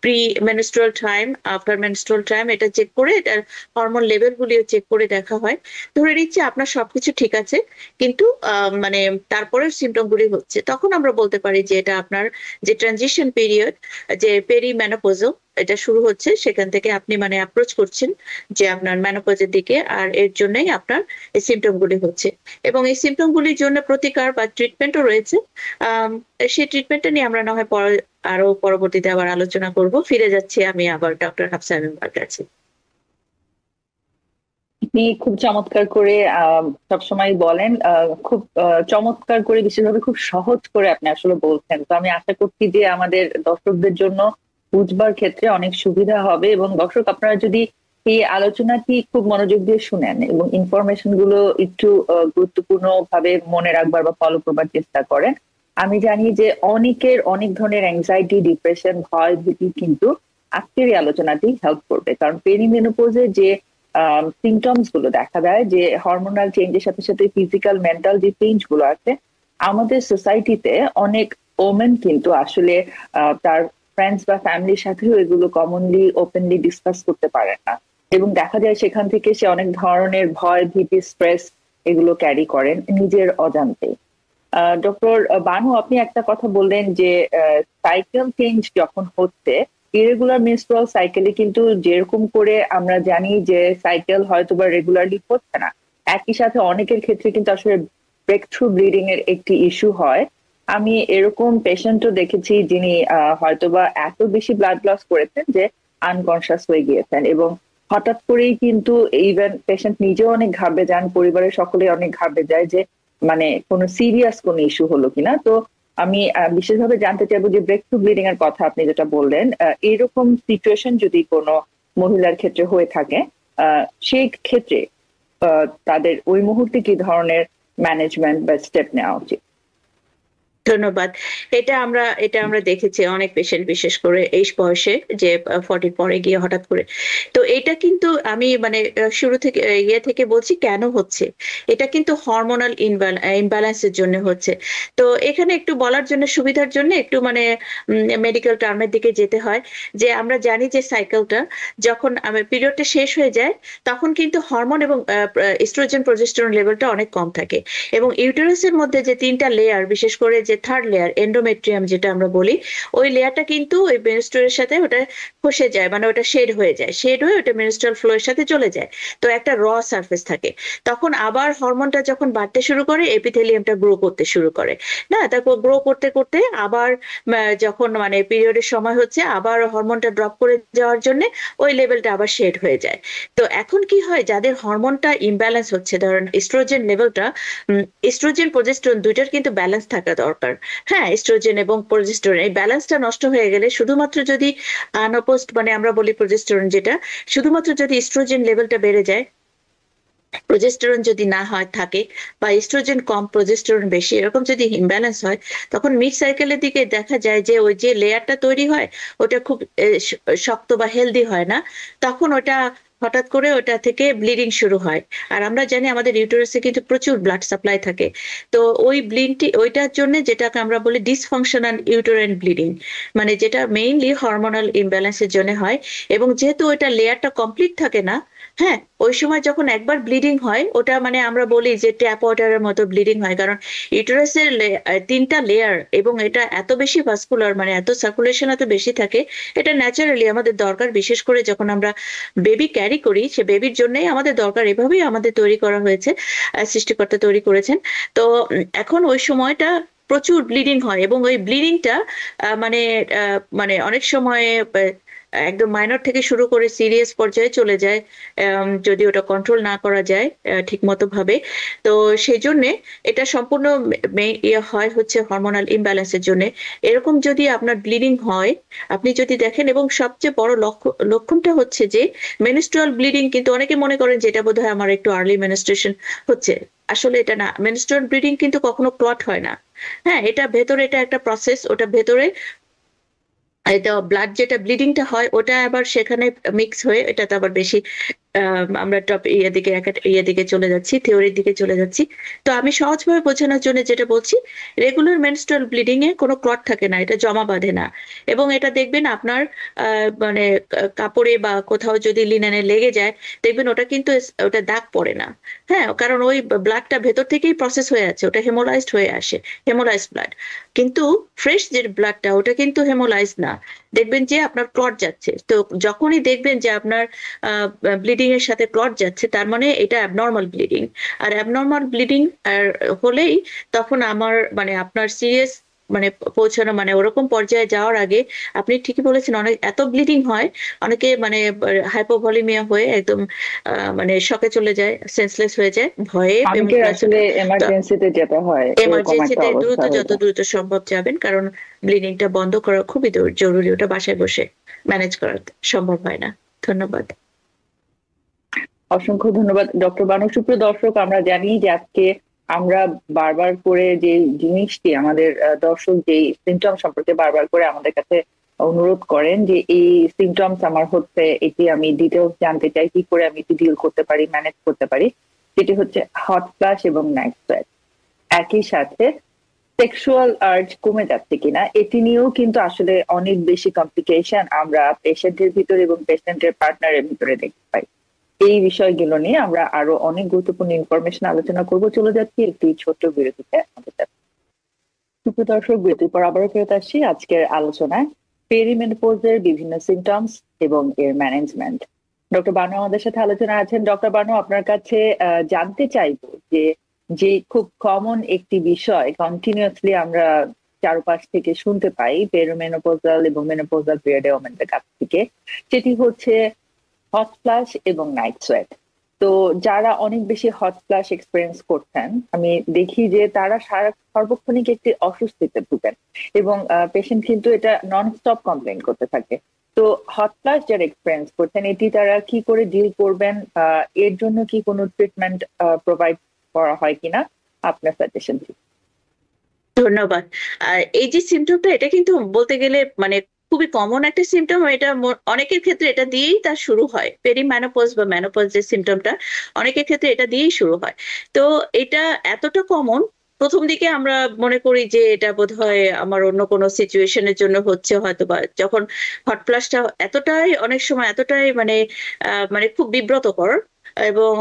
pre menstrual time, after menstrual time, এটা চেক করে এটার হরমোন লেভেল গুলিও চেক করে দেখা হয়। ধরে নিচ্ছে আপনার সবকিছু ঠিক আছে, কিন্তু মানে তারপরে সিমটম গুলি হচ্ছে, তখন আমরা বলতে পারি যে এটা আপনার যে ট্রানজিশন পিরিয়ড, যে পেরি মেনোপজল এটা শুরু হচ্ছে, সেখান থেকে আপনি মানে অ্যাপ্রোচ করছেন যে আপনার মেনোপজের দিকে, আর এর জন্যই আপনার এই সিমটম গুলি হচ্ছে। এবং এই সিমটম গুলির জন্য প্রতিকার বা ট্রিটমেন্টও রয়েছে। আহ সেই ট্রিটমেন্টটা নিয়ে আমরা না হয় আরো পরবর্তীতে আবার আলোচনা করব। ফিরে যাচ্ছি আমি আবার ডক্টর হাফসা আমিমার কাছে। আপনি খুব চমৎকার করে সবসময় বলেন, খুব চমৎকার করে, বিশেষভাবে খুব সহজ করে আপনি আসলে বলছেন। তো আমি আশা করছি যে আমাদের দর্শকদের জন্য বুঝবার ক্ষেত্রে অনেক সুবিধা হবে, এবং দর্শক আপনারা যদি এই আলোচনাটি খুব মনোযোগ দিয়ে শুনেন এবং ইনফরমেশন গুলো একটু গুরুত্বপূর্ণ ভাবে মনে রাখবার বা ফলো করবার চেষ্টা করেন, আমি জানি যে অনেকের অনেক ধরনের অ্যাংজাইটি, ডিপ্রেশন, ভয়, ভীতি কিন্তু আজকের এই আলোচনাটি হেল্প করবে। কারণ পেরিমেনোপজে যে সিমটমস গুলো দেখা দেয়, যে হরমোনাল চেঞ্জের সাথে সাথে ফিজিক্যাল মেন্টাল যে চেঞ্জ গুলো আছে, আমাদের সোসাইটিতে অনেক ওমেন কিন্তু আসলে তার ফ্রেন্ডস বা ফ্যামিলির সাথেও এগুলো কমনলি ওপেনলি ডিসকাস করতে পারে না, এবং দেখা যায় সেখান থেকে সে অনেক ধরনের ভয়, ভীতি, স্ট্রেস এগুলো ক্যারি করেন নিজের অজান্তে। ডক্টর বানু, আপনি একটা কথা বললেন যে সাইকেল চেঞ্জ যখন হচ্ছে, ইরেগুলার মেনস্ট্রুয়াল সাইকেলে কিন্তু যেরকম করে আমরা জানি যে সাইকেল হয়তো বা রেগুলারলি হচ্ছে না, একই সাথে অনেকের ক্ষেত্রে কিন্তু আসলে ব্রেক থ্রু ব্লিডিং এর একটি ইস্যু হয়। আমি এরকম পেশেন্টও দেখেছি যিনি হয়তোবা এত বেশি ব্লাড লস করেছেন যে আনকনসিয়াস হয়ে গিয়েছেন, এবং হঠাৎ করেই কিন্তু ইভেন পেশেন্ট নিজেও অনেক ঘাবড়ে যান, পরিবারের সকলে অনেক ঘাবড়ে যায় যে মানে কোনো সিরিয়াস কোনো ইস্যু হলো কিনা। তো আমি বিশেষভাবে জানতে চাইবো যে ব্রেক থ্রু ব্লিডিং এর কথা আপনি যেটা বললেন, এরকম সিচুয়েশন যদি কোনো মহিলার ক্ষেত্রে হয়ে থাকে, সেই ক্ষেত্রে তাদের ওই মুহূর্তে কি ধরনের ম্যানেজমেন্ট বা স্টেপ নেওয়া উচিত? ধন্যবাদ। এটা আমরা দেখেছি অনেক পেশেন্ট, বিশেষ করে এই বয়সে, যে 40 পরে গিয়ে হঠাৎ করে। তো এটা কিন্তু আমি মানে শুরু থেকে ইয়ে থেকে বলছি কেন হচ্ছে। এটা কিন্তু হরমোনাল ইমব্যালেন্সের জন্য হচ্ছে। তো এখানে একটু বলার জন্য, সুবিধার জন্য একটু মানে মেডিকেল টার্মের দিকে যেতে হয়। যে আমরা জানি যে সাইকেলটা যখন পিরিয়ডটা শেষ হয়ে যায়, তখন কিন্তু হরমোন এবং এস্ট্রোজেন, প্রজেস্টেরন লেভেলটা অনেক কম থাকে। এবং ইউটেরাসের মধ্যে যে 3টা লেয়ার, বিশেষ করে যে থার্ড লেয়ার এন্ডোমেট্রিয়াম যেটা আমরা বলি, ওই লেয়ারটা কিন্তু ওই মেনস্ট্রুয়ালের সাথে ওটা খসে যায়, মানে ওটা শেড হয়ে যায়, শেড হয়ে ওটা মেনস্ট্রুয়াল ফ্লো এর সাথে চলে যায়। তো একটা র সারফেস থাকে। তখন আবার হরমোনটা যখন বাড়তে শুরু করে, এপিথেলিয়ামটা গ্রো করতে শুরু করে, না তারপর গ্রো করতে করতে আবার যখন মানে পিরিয়ডের সময় হচ্ছে, আবার হরমোনটা ড্রপ করে যাওয়ার জন্য ওই লেভেলটা আবার শেড হয়ে যায়। তো এখন কি হয়, যাদের হরমোনটা ইমব্যালেন্স হচ্ছে, ধরেন এস্ট্রোজেন লেভেলটা, এস্ট্রোজেন প্রজেস্টেরন দুইটার কিন্তু ব্যালেন্স থাকা দরকার। হ্যাঁ, এস্ট্রোজেন এবং প্রজেস্টেরন এই ব্যালেন্সটা নষ্ট হয়ে গেলে, শুধুমাত্র যদি আনঅপোজড মানে আমরা বলি প্রজেস্টেরন যেটা, শুধুমাত্র যদি এস্ট্রোজেন লেভেলটা বেড়ে যায়, প্রজেস্টেরন যদি না হয় থাকে, বা এস্ট্রোজেন কম প্রজেস্টেরন বেশি, এরকম যদি ইমব্যালেন্স হয়, তখন মিড সাইকেলের দিকে দেখা যায় যে ওই যে লেয়ারটা তৈরি হয়, ওটা খুব শক্ত বা হেলদি হয় না। তখন ওটা হঠাৎ করে ওটা থেকে ব্লিডিং শুরু হয়। আর আমরা জানি আমাদের ইউটেরাসে কিন্তু প্রচুর ব্লাড সাপ্লাই থাকে। তো ওই ব্লিডটি, ওইটার জন্য যেটাকে আমরা বলি ডিসফাংশনাল ইউটেরাইন ব্লিডিং, মানে যেটা মেইনলি হরমোনাল ইমব্যালেন্সের জন্য হয়। এবং যেহেতু ওইটা লেয়ারটা কমপ্লিট থাকে না, হ্যাঁ, ওই সময় যখন একবার ব্লিডিং হয়, ওটা মানে আমরা বলি যে ট্যাপ ওয়াটারের মতো ব্লিডিং হয়। কারণ ইউটেরাসের 3টা লেয়ার, এবং এটা এত বেশি ভাস্কুলার, মানে এত সার্কুলেশন এত বেশি থাকে, এটা ন্যাচারালি আমাদের দরকার। বিশেষ করে যখন আমরা বেবি ক্যারি করি, সে বেবির জন্যই আমাদের দরকার, এভাবেই আমাদের তৈরি করা হয়েছে, সৃষ্টিকর্তা তৈরি করেছেন। তো এখন ওই সময়টা প্রচুর ব্লিডিং হয়, এবং ওই ব্লিডিংটা মানে মানে অনেক সময় একদম মাইনর থেকে শুরু করে সিরিয়াস পর্যায়ে চলে যায় যদি ওটা কন্ট্রোল না করা যায় ঠিক মতো ভাবে। তো সেই জন্যে এটা সম্পূর্ণ ইয়ে হয় হচ্ছে হরমোনাল ইমব্যালেন্সের জন্য। এরকম যদি আপনার ব্লিডিং হয়, আপনি যদি দেখেন, এবং সবচেয়ে বড় লক্ষণটা হচ্ছে যে মেনস্ট্রুয়াল ব্লিডিং, কিন্তু অনেকে মনে করেন যে এটা বোধহয় আমার একটু আর্লি মেনস্ট্রুয়েশন হচ্ছে। আসলে এটা না, মেনস্ট্রুয়াল ব্লিডিং কিন্তু কখনো ক্লট হয় না। হ্যাঁ, এটা ভেতরে, এটা একটা প্রসেস, ওটা ভেতরে এটা ব্লাড যেটা ব্লিডিংটা হয় ওটা আবার সেখানে মিক্স হয়ে এটাতে আবার বেশি আমরা টপ ইয়ে দিকে চলে যাচ্ছি, থিওরির দিকে চলে যাচ্ছি। তো আমি সহজভাবে বোঝানোর জন্য যেটা বলছি, রেগুলার মেনস্ট্রুয়াল ব্লিডিং এ কোনো ক্লট থাকে না, এটা জমা বাঁধে না। এবং এটা দেখবেন আপনার মানে কাপড়ে বা কোথাও যদি লিনেনে লেগে যায়, দেখবেন ওটা কিন্তু ওটা দাগ পড়ে না। হ্যাঁ, কারণ ওই ব্লাডটা ভেতর থেকেই প্রসেস হয়ে আছে, ওটা হেমোলাইজড হয়ে আসে, হেমোলাইজড ব্লাড। কিন্তু ফ্রেশ যে ব্লাডটা ওটা কিন্তু হেমোলাইজ না, দেখবেন যে আপনার ক্লট যাচ্ছে। তো যখনই দেখবেন যে আপনার ব্লিডিং এর সাথে ক্লট যাচ্ছে, তার মানে এটা অ্যাবনর্মাল ব্লিডিং। আর অ্যাবনর্মাল ব্লিডিং হলেই তখন মানে আপনার সিরিয়াস মানে পৌঁছানো, মানে ওরকম পর্যায়ে যাওয়ার আগে, আপনি ঠিকই বলেছেন, অনেক এত ব্লিডিং হয়, অনেকে মানে হাইপোভলিমিয়া হয়ে একদম মানে শকে চলে যায়, সেন্সলেস হয়ে যায় ভয়ে। অনেকে আসলে এমার্জেন্সিতে যেতে হয়, এরকম একটা এমার্জেন্সিতে দ্রুত, অবস্থা হয়ে যত যায়। দ্রুত সম্ভব যাবেন, কারণ ব্লিডিংটা বন্ধ করা খুবই জরুরি, ওটা বাসায় বসে ম্যানেজ করা সম্ভব হয় না। ধন্যবাদ। অসংখ্য ধন্যবাদ ডক্টর বানু। সুপ্রিয় দর্শক, আমরা জানি যে আজকে আমরা বারবার করে যে জিনিসটি আমাদের দর্শক যে সিমটম সম্পর্কে বারবার করে আমাদের কাছে অনুরোধ করেন যে এই সিমটমস আমার হচ্ছে, এটি আমি ডিটেলস জানতে চাই, কি করে আমি এটি ডিল করতে পারি, ম্যানেজ করতে পারি। যেটি হচ্ছে হট ফ্লাশ এবং নাইট সোয়েট। একই সাথে সেক্সুয়াল আর্জ কমে যাচ্ছে কিনা, এটি নিয়েও কিন্তু আসলে অনেক বেশি কমপ্লিকেশন আমরা পেশেন্টের ভিতরে এবং পেশেন্টের পার্টনারের ভিতরে দেখতে পাই। এই বিষয়গুলো নিয়ে আমরা আরো অনেক গুরুত্বপূর্ণ ইনফরমেশন আলোচনা করব। চলে যাচ্ছি একটি ছোট্ট বিরতিতে আমাদের সাথে। সুপ্রিয় দর্শক, বিরতির পর আবারও ফেরত আসছি আজকের আলোচনায় পেরিমেনোপজের বিভিন্ন সিমটমস এবং এর ম্যানেজমেন্ট। ডক্টর বানু আমাদের সাথে আলোচনা আছেন। ডক্টর বানু, আপনার কাছে জানতে চাইবো যে যে খুব কমন একটি বিষয় কন্টিনিউয়াসলি আমরা চারপাশ থেকে শুনতে পাই পেরিমেনোপজাল এবং মেনোপজাল পিরিয়ডে ওমেনদের কাছ থেকে, সেটি হচ্ছে হট ফ্লাশ এবং নাইট সোয়েট। তো যারা অনেক বেশি হট ফ্লাশ এক্সপেরিয়েন্স করছেন, আমি দেখি যে তারা সর্বক্ষণিক একটি অস্বস্তিতে ভুগেন এবং পেশেন্ট কিন্তু এটা নন স্টপ কমপ্লেন করতে থাকে। তো হট ফ্লাশ যারা এক্সপেরিয়েন্স করছেন, এটি তারা কি করে ডিল করবেন, এর জন্য কি কোনো ট্রিটমেন্ট প্রোভাইড করা হয় কিনা, আপনার সাজেশন। ধন্যবাদ। আর এই যে সিমটমটা, এটা কিন্তু বলতে গেলে মানে খুবই কমন একটা সিমটম। এটা অনেকের ক্ষেত্রে এটা দিয়েই তার শুরু হয়, পেরিম্যানোপজ বা ম্যানোপজ যে সিমটমটা, অনেকের ক্ষেত্রে এটা দিয়েই শুরু হয়। তো এটা এতটা কমন, প্রথম দিকে আমরা মনে করি যে এটা বোধহয় আমার অন্য কোনো সিচুয়েশনের জন্য হচ্ছে হয়তো, বা যখন হট ফ্লাশটা এতটাই অনেক সময় এতটাই মানে মানে খুব বিব্রতকর, এবং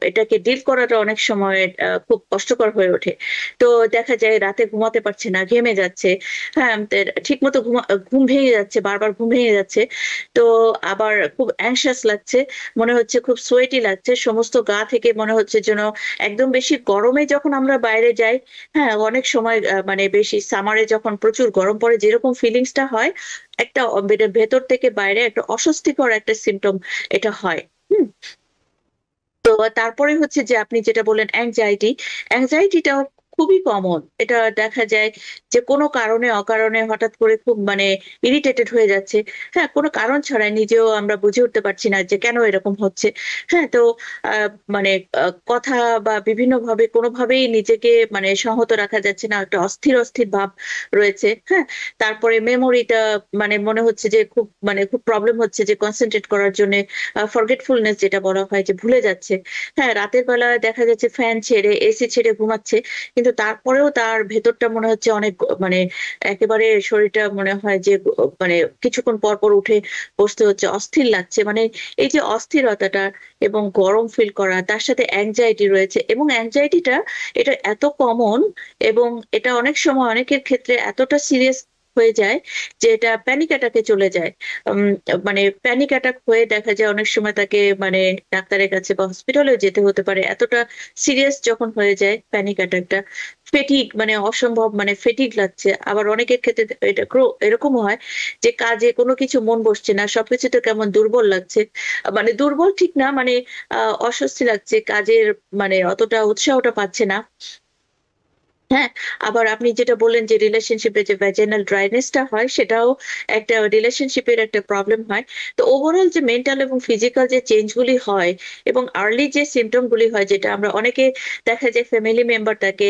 এটাকে ডিল করাটা অনেক সময় খুব কষ্টকর হয়ে ওঠে। তো দেখা যায় রাতে ঘুমাতে পারছে না, ঘেমে যাচ্ছে। হ্যাঁ, ঠিক মতো ঘুম ভেঙে যাচ্ছে, বারবার ঘুম ভেঙে যাচ্ছে। তো আবার খুব অ্যাংশাস লাগছে, মনে হচ্ছে খুব সোয়েটি লাগছে, সমস্ত গা থেকে মনে হচ্ছে যেন একদম বেশি গরমে যখন আমরা বাইরে যাই, হ্যাঁ অনেক সময় মানে বেশি সামারে যখন প্রচুর গরম পড়ে যেরকম ফিলিংসটা হয়, একটা ভেতর থেকে বাইরে একটা অস্বস্তিকর একটা সিমটম এটা হয়। হুম। তো তারপরে হচ্ছে যে আপনি যেটা বললেন অ্যাংজাইটিটাও খুবই কমন। এটা দেখা যায় যে কোনো কারণে অকারণে হঠাৎ করে খুব মানে ইরিটেটেড হয়ে যাচ্ছে। হ্যাঁ, কোনো কারণ ছাড়াই, নিজেও আমরা বুঝে উঠতে পারছি না যে কেন এরকম হচ্ছে। হ্যাঁ, তো মানে কথা বা বিভিন্ন ভাবে কোনোভাবেই নিজেকে মানে সংহত রাখা যাচ্ছে না, একটা অস্থির অস্থির ভাব রয়েছে। হ্যাঁ, তারপরে মেমোরিটা মানে মনে হচ্ছে যে খুব প্রবলেম হচ্ছে যে কনসেন্ট্রেট করার জন্য, ফরগেটফুলনেস যেটা বলা হয়, যে ভুলে যাচ্ছে। হ্যাঁ, রাতের বেলা দেখা যাচ্ছে ফ্যান ছেড়ে এসি ছেড়ে ঘুমাচ্ছে, কিন্তু তারপরেও তার ভেতরটা মনে হচ্ছে অনেক মানে একেবারে শরীরটা মনে হয় যে মানে কিছুক্ষণ পর পর উঠে বসতে হচ্ছে, অস্থির লাগছে। মানে এই যে অস্থিরতাটা এবং গরম ফিল করা, তার সাথে অ্যাংজাইটি রয়েছে, এবং অ্যাংজাইটিটা এটা এত কমন, এবং এটা অনেক সময় অনেকের ক্ষেত্রে এতটা সিরিয়াস হয়ে যায় যে এটা প্যানিক অ্যাটাকে চলে যায়। উম, মানে প্যানিক অ্যাটাক হয়ে দেখা যায় অনেক সময় তাকে মানে ডাক্তারের কাছে বা হসপিটালেও যেতে হতে পারে, এতটা সিরিয়াস যখন হয়ে যায় প্যানিক অ্যাটাকটা। ফেটিক মানে অসম্ভব মানে ফেটিক লাগছে, আবার অনেকের ক্ষেত্রে এটা এরকম হয় যে কাজে কোনো কিছু মন বসছে না, সবকিছুতে কেমন দুর্বল লাগছে। মানে দুর্বল ঠিক না, মানে অস্বস্তি লাগছে কাজের, মানে অতটা উৎসাহটা পাচ্ছে না। হ্যাঁ, আবার আপনি যেটা বললেন যে রিলেশনশিপে যে ভ্যাজাইনাল ড্রাইনেসটা হয়, সেটাও একটা রিলেশনশিপের একটা প্রবলেম হয়। তো ওভারঅল যে মেন্টাল এবং ফিজিক্যাল যে চেঞ্জগুলি হয় এবং আর্লি যে সিমটম গুলি হয়, যেটা আমরা অনেকে দেখা যায় ফ্যামিলি মেম্বার তাকে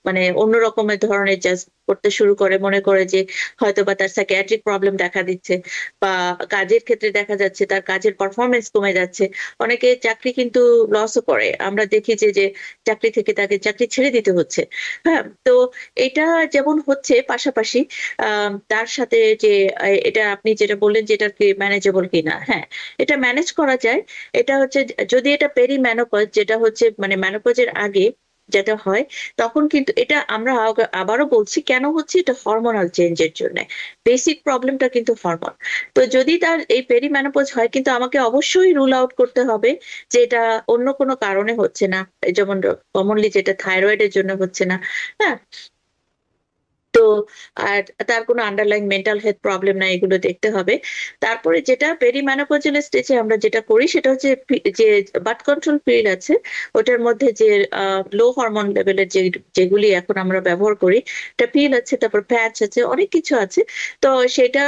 মানে অন্য রকমের ধরনের জাজ করতে শুরু করে, মনে করে যে হয়তো বা তার সাইকিয়াট্রিক প্রবলেম দেখা দিচ্ছে, বা কাজের ক্ষেত্রে দেখা যাচ্ছে তার কাজের পারফরমেন্স কমে যাচ্ছে। অনেকে চাকরি কিন্তু লসও করে, আমরা দেখি যে যে চাকরি থেকে তাকে চাকরি ছেড়ে দিতে হচ্ছে। হ্যাঁ, তো এটা যেমন হচ্ছে পাশাপাশি তার সাথে যে এটা আপনি যেটা বললেন যে এটা কি ম্যানেজেবল কিনা, হ্যাঁ, এটা ম্যানেজ করা যায়। এটা হচ্ছে যদি এটা পেরি ম্যানোপজ, যেটা হচ্ছে মানে ম্যানোপজের আগে যেটা হয়, তখন কিন্তু এটা আমরা আবারও বলছি কেন হচ্ছে, এটা হরমোনাল চেঞ্জের জন্য। বেসিক প্রবলেমটা কিন্তু হরমোন। তো যদি তার এই পেরি ম্যানোপজ হয়, কিন্তু আমাকে অবশ্যই রুল আউট করতে হবে যে এটা অন্য কোনো কারণে হচ্ছে না, যেমন কমনলি যেটা থাইরয়েডের জন্য হচ্ছে না। হ্যাঁ, তো আর তার কোনো আন্ডারলাইং মেন্টাল হেলথ প্রবলেম নাই, এগুলো দেখতে হবে। তারপরে যেটা পেরিম্যানোপজাল স্টেজে আমরা যেটা করি সেটা হচ্ছে যে বার্থ কন্ট্রোল পিল আছে, ওটার মধ্যে যে লো হরমোন লেভেলের যেগুলি এখন আমরা ব্যবহার করি, এটা পিল আছে, তারপর প্যাচ আছে, অনেক কিছু আছে। তো সেটা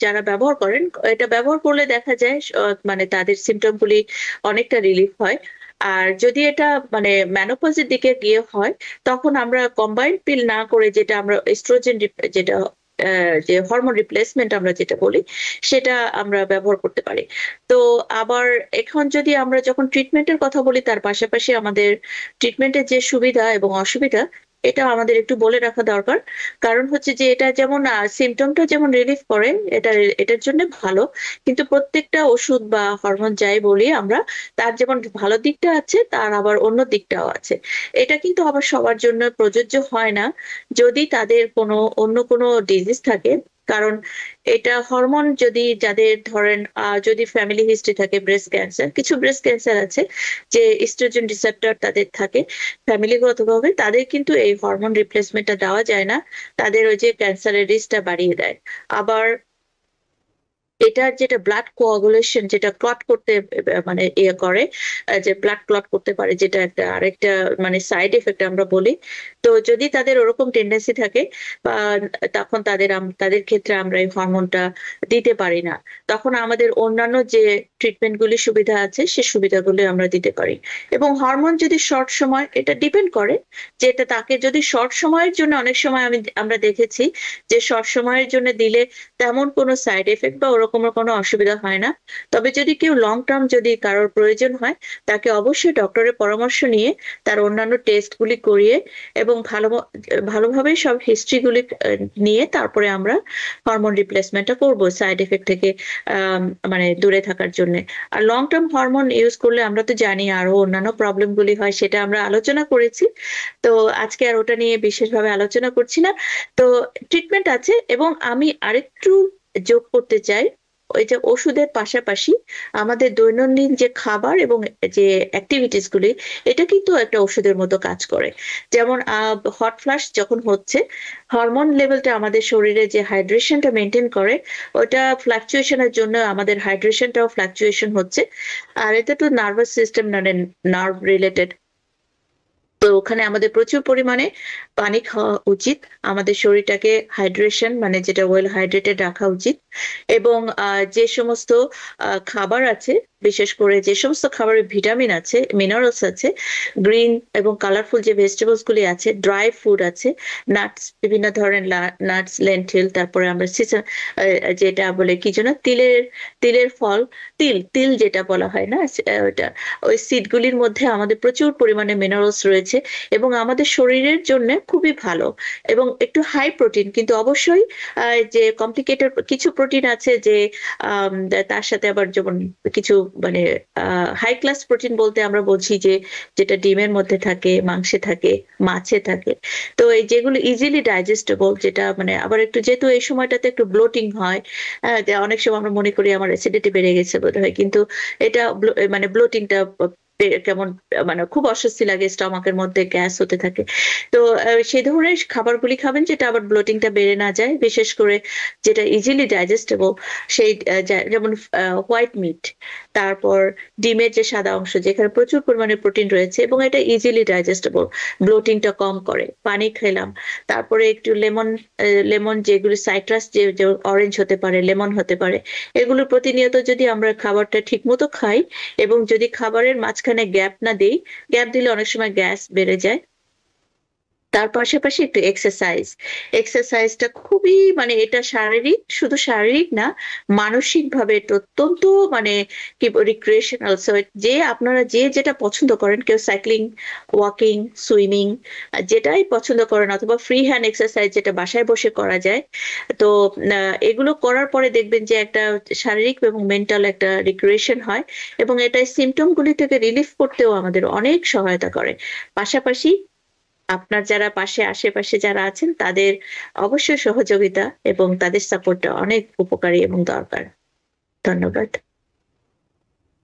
যারা ব্যবহার করেন, এটা ব্যবহার করলে দেখা যায় মানে তাদের সিমটম গুলি অনেকটা রিলিফ হয়। আর যদি এটা মানে ম্যানোপজের দিকে গিয়ে হয়, তখন আমরা কম্বাইন্ড পিল না করে যেটা আমরা এস্ট্রোজেন যেটা যে হরমোন রিপ্লেসমেন্ট আমরা যেটা বলি, সেটা আমরা ব্যবহার করতে পারি। তো আবার এখন যদি আমরা যখন ট্রিটমেন্টের কথা বলি, তার পাশাপাশি আমাদের ট্রিটমেন্টের যে সুবিধা এবং অসুবিধা, এটা আমাদের একটু বলে রাখা দরকার। কারণ হচ্ছে যে এটা যেমন সিমটমটা যেমন রিলিফ করে, এটা এটার জন্য ভালো, কিন্তু প্রত্যেকটা ওষুধ বা হরমোন যাই বলি আমরা, তার যেমন ভালো দিকটা আছে, তার আবার অন্য দিকটাও আছে। এটা কিন্তু আবার সবার জন্য প্রযোজ্য হয় না, যদি তাদের কোনো অন্য কোনো ডিজিজ থাকে। কারণ এটা হরমোন যদি যাদের ধরেন যদি ফ্যামিলি হিস্ট্রি থাকে ব্রেস্ট ক্যান্সার, কিছু ব্রেস্ট ক্যান্সার আছে যে ইস্ট্রোজেন রিসেপ্টর তাদের থাকে ফ্যামিলিগতভাবে, তাদের কিন্তু এই হরমোন রিপ্লেসমেন্টটা দেওয়া যায় না, তাদের ওই যে ক্যান্সারের রিস্কটা বাড়িয়ে দেয়। আবার এটার যেটা ব্লাড কোয়াগুলেশন, যেটা ক্লট করতে মানে ইয়ে করে, যে ব্লাড ক্লট করতে পারে, যেটা একটা আরেকটা মানে সাইড এফেক্ট আমরা বলি। তো যদি তাদের ওরকম টেন্ডেন্সি থাকে, বা তখন তাদের ক্ষেত্রে আমরা এই হরমোনটা দিতে পারি না। তখন আমাদের অন্যান্য যে ট্রিটমেন্ট গুলি সুবিধা আছে, সে সুবিধাগুলি আমরা দিতে পারি। এবং হরমোন যদি শর্ট সময়, এটা ডিপেন্ড করে যে এটা তাকে যদি শর্ট সময়ের জন্য, অনেক সময় আমরা দেখেছি যে শর্ট সময়ের জন্য দিলে তেমন কোনো সাইড এফেক্ট বা ওরকমের কোনো অসুবিধা হয় না। তবে যদি কেউ লং টার্ম যদি কারোর প্রয়োজন হয়, তাকে অবশ্যই ডক্টরের পরামর্শ নিয়ে তার অন্যান্য টেস্ট গুলি করিয়ে এবং ভালোভাবে সব হিস্ট্রি গুলি নিয়ে তারপরে আমরা হরমোন রিপ্লেসমেন্টটা করব, সাইড এফেক্ট থেকে মানে দূরে থাকার জন্য। আর লং টার্ম হরমোন ইউজ করলে আমরা তো জানি আরো অন্যান্য প্রবলেম গুলি হয়, সেটা আমরা আলোচনা করেছি। তো আজকে আর ওটা নিয়ে বিশেষভাবে আলোচনা করছি না। তো ট্রিটমেন্ট আছে, এবং আমি আরেকটু যোগ করতে চাই, ওই যে ওষুধের পাশাপাশি আমাদের দৈনন্দিন যে খাবার এবং যে অ্যাক্টিভিটিস গুলি, এটা কিন্তু একটা ওষুধের মতো কাজ করে। যেমন হট ফ্লাশ যখন হচ্ছে, হরমোন লেভেলটা আমাদের শরীরে যে হাইড্রেশনটা মেনটেন করে, ওটা ফ্লাকচুয়েশনের জন্য আমাদের হাইড্রেশনটাও ফ্লাকচুয়েশন হচ্ছে। আর এটা তো নার্ভাস সিস্টেম মানে নার্ভ রিলেটেড। তো ওখানে আমাদের প্রচুর পরিমাণে পানি খাওয়া উচিত, আমাদের শরীরটাকে হাইড্রেশন মানে যেটা ওয়েল হাইড্রেটেড রাখা উচিত। এবং যে সমস্ত খাবার আছে, বিশেষ করে যে সমস্ত খাবারে ভিটামিন আছে, মিনারেলস আছে, গ্রিন এবং কালারফুল যে ভেজিটেবলস গুলি আছে, ড্রাই ফুড আছে, নাটস, বিভিন্ন ধরনের নাটস, লেন্টিল, তারপরে আমরা যেটা বলে কি যেন তিলের তিলের ফল, তিল তিল যেটা বলা হয় না, ওটা ওই সিড গুলির মধ্যে আমাদের প্রচুর পরিমাণে মিনারেলস রয়েছে। রয়েছে এবং আমাদের শরীরের জন্য খুবই ভালো এবং একটু হাই প্রোটিন, কিন্তু অবশ্যই যে কমপ্লিকেটেড কিছু প্রোটিন আছে যে তার সাথে আবার যেমন কিছু মানে হাই ক্লাস প্রোটিন বলতে আমরা বলছি যে যেটা ডিমের মধ্যে থাকে, মাংসে থাকে, মাছে থাকে। তো এই যেগুলো ইজিলি ডাইজেস্টেবল, যেটা মানে আবার একটু যেহেতু এই সময়টাতে একটু ব্লোটিং হয়, যে অনেক সময় আমরা মনে করি আমার অ্যাসিডিটি বেড়ে গেছে বোধ হয়, কিন্তু এটা মানে ব্লোটিংটা কেমন মানে খুব অস্বস্তি লাগে, স্টমাকের মধ্যে গ্যাস হতে থাকে। তো সেই ধরনের খাবারগুলি খাবেন যেটা আবার ব্লোটিংটা বেড়ে না যায়, বিশেষ করে যেটা ইজিলি ডাইজেস্টেবল সেই যেমন হোয়াইট মিট, তারপর ডিমের যে সাদা অংশ যেখানে প্রচুর পরিমাণে প্রোটিন রয়েছে এবং এটা ইজিলি ডাইজেস্টেবল, ব্লোটিংটা কম করে। পানি খেলাম, তারপরে একটু লেমন, লেমন যেগুলো সাইট্রাস, যে অরেঞ্জ হতে পারে, লেমন হতে পারে, এগুলো প্রতিনিয়ত যদি আমরা খাবারটা ঠিক মতো খাই এবং যদি খাবারের মাঝখানে গ্যাপ না দিই, গ্যাপ দিলে অনেক সময় গ্যাস বেড়ে যায়। তার পাশাপাশি একটু এক্সারসাইজ, এক্সারসাইজটা খুবই মানে এটা শারীরিক, শুধু শারীরিক না, মানসিক ভাবে এটা অত্যন্ত মানে কি রিক্রিয়েশনাল। সো যে আপনারা যে যেটা পছন্দ করেন, কেউ সাইক্লিং, ওয়াকিং, সুইমিং, যেটাই পছন্দ করেন, অথবা ফ্রি হ্যান্ড এক্সারসাইজ যেটা বাসায় বসে করা যায়, তো এগুলো করার পরে দেখবেন যে একটা শারীরিক এবং মেন্টাল একটা রিক্রিয়েশন হয় এবং এটা সিমটম গুলি থেকে রিলিফ করতেও আমাদের অনেক সহায়তা করে। পাশাপাশি আপনার যারা পাশে আশেপাশে যারা আছেন তাদের অবশ্যই সহযোগিতা এবং তাদের সাপোর্টটা অনেক উপকারী এবং দরকার। ধন্যবাদ।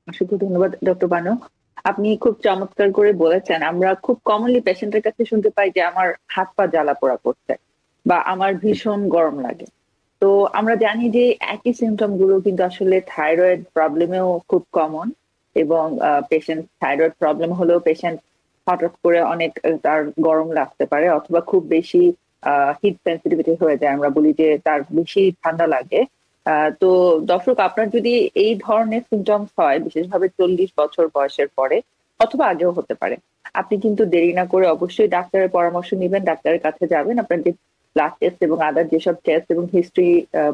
অসংখ্য ধন্যবাদ ডক্টর বানু। আপনি খুব চমৎকার করে বলেছেন। আমরা খুব কমনলি পেশেন্টের কাছে শুনতে পাই যে আমার হাত পা জ্বালা পোড়া করছে বা আমার ভীষণ গরম লাগে। তো আমরা জানি যে একই সিমটম গুলো কিন্তু আসলে থাইরয়েড প্রবলেমেও খুব কমন, এবং পেশেন্ট থাইরয়েড প্রবলেম হলেও পেশেন্ট হঠাৎ করে অনেক তার গরম লাগতে পারে, অথবা খুব বেশি হিট সেন্সিটিভিটি হয়ে যায়, আমরা বলি যে তার বেশি ঠান্ডা লাগে। তো দর্শক, আপনার যদি এই ধরনের সিমটমস হয়, বিশেষভাবে 40 বছর বয়সের পরে অথবা আগেও হতে পারে, আপনি কিন্তু দেরি না করে অবশ্যই ডাক্তারের পরামর্শ নেবেন, ডাক্তারের কাছে যাবেন। আপনার যে ব্লাড টেস্ট এবং আদার যেসব টেস্ট এবং হিস্ট্রি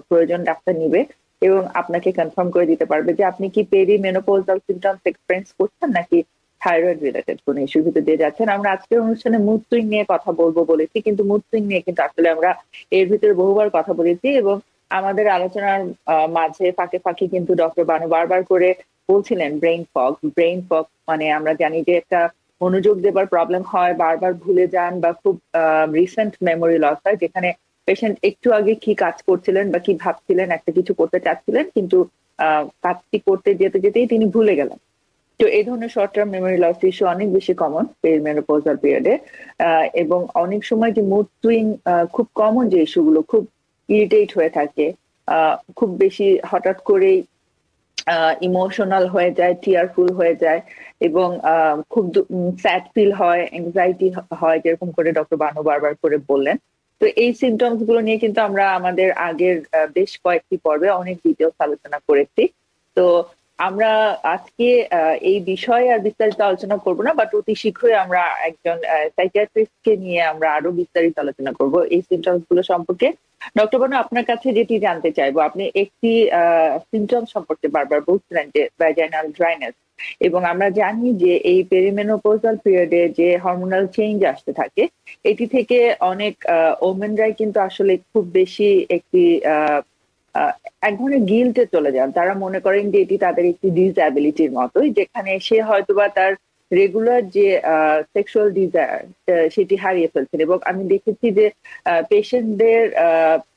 প্রয়োজন ডাক্তার নিবে, এবং আপনাকে কনফার্ম করে দিতে পারবে যে আপনি কি পেরি মেনোপজাল সিমটমস এক্সপেরিয়েন্স করছেন নাকি থাইরয়েড রিলেটেড কোন ইস্যুর ভিতর দিয়ে যাচ্ছেন। আমরা আজকের অনুষ্ঠানে মুড সুইং নিয়ে কথা বলবো বলেছি, কিন্তু মুড সুইং নিয়ে কিন্তু আসলে আমরা এর ভিতরে বহুবার কথা বলেছি, এবং আমাদের আলোচনার মাঝে ফাঁকে ফাঁকে কিন্তু ডক্টর বানু বারবার করে বলছিলেন ব্রেইন ফগ। ব্রেইন ফগ মানে আমরা জানি যে একটা মনোযোগ দেবার প্রবলেম হয়, বারবার ভুলে যান, বা খুব রিসেন্ট মেমোরি লস হয়, যেখানে পেশেন্ট একটু আগে কি কাজ করছিলেন বা কি ভাবছিলেন, একটা কিছু করতে চাচ্ছিলেন, কিন্তু কাজটি করতে যেতে যেতেই তিনি ভুলে গেলেন। তো এই ধরনের short term memory loss issue অনেক বেশি কমন পেরিমেনোপজাল পিরিয়ডে, এবং অনেক সময় যে মুড সুইং খুব কমন, যে ইস্যুগুলো খুব ইরিটেট হয়ে থাকে, খুব বেশি হঠাৎ করেই ইমোশনাল হয়ে যায়, টিয়ারফুল হয়ে যায়, এবং খুব স্যাড ফিল হয়, এংজাইটি হয়, যেরকম করে ডক্টর বানু বারবার করে বললেন। তো এই সিমটমস গুলো নিয়ে কিন্তু আমরা আমাদের আগের বেশ কয়েকটি পর্বে অনেক ডিটেলস আলোচনা করেছি। তো আমরা আজকে এই বিষয়ে আর বিস্তারিত আলোচনা করব না, বাট অতি শীঘ্রই আমরা একজন সাইকিয়াট্রিস্টকে নিয়ে আমরা আরো বিস্তারিত আলোচনা করব এই সিমটমস গুলো সম্পর্কে। ডক্টর বানু, আপনার কাছে যেটি জানতে চাইবো, আপনি একটি সিমটম সম্পর্কে বারবার বলছিলেন যে ভ্যাজাইনাল ড্রাইনেস, এবং আমরা জানি যে এই পেরিমেনোপজাল পিরিয়ডে যে হরমোনাল চেঞ্জ আসতে থাকে, এটি থেকে অনেক ওমেনরাই কিন্তু আসলে খুব বেশি একটি এক ধরনের গিল্টে চলে যান। তারা মনে করেন যে এটি তাদের একটি ডিসঅ্যাবিলিটির মতোই, যেখানে সে হয়তোবা তার রেগুলার যে সেক্সুয়াল ডিজায়ার সেটি হারিয়ে ফেলছেন। এবং আমি দেখেছি যে পেশেন্টদের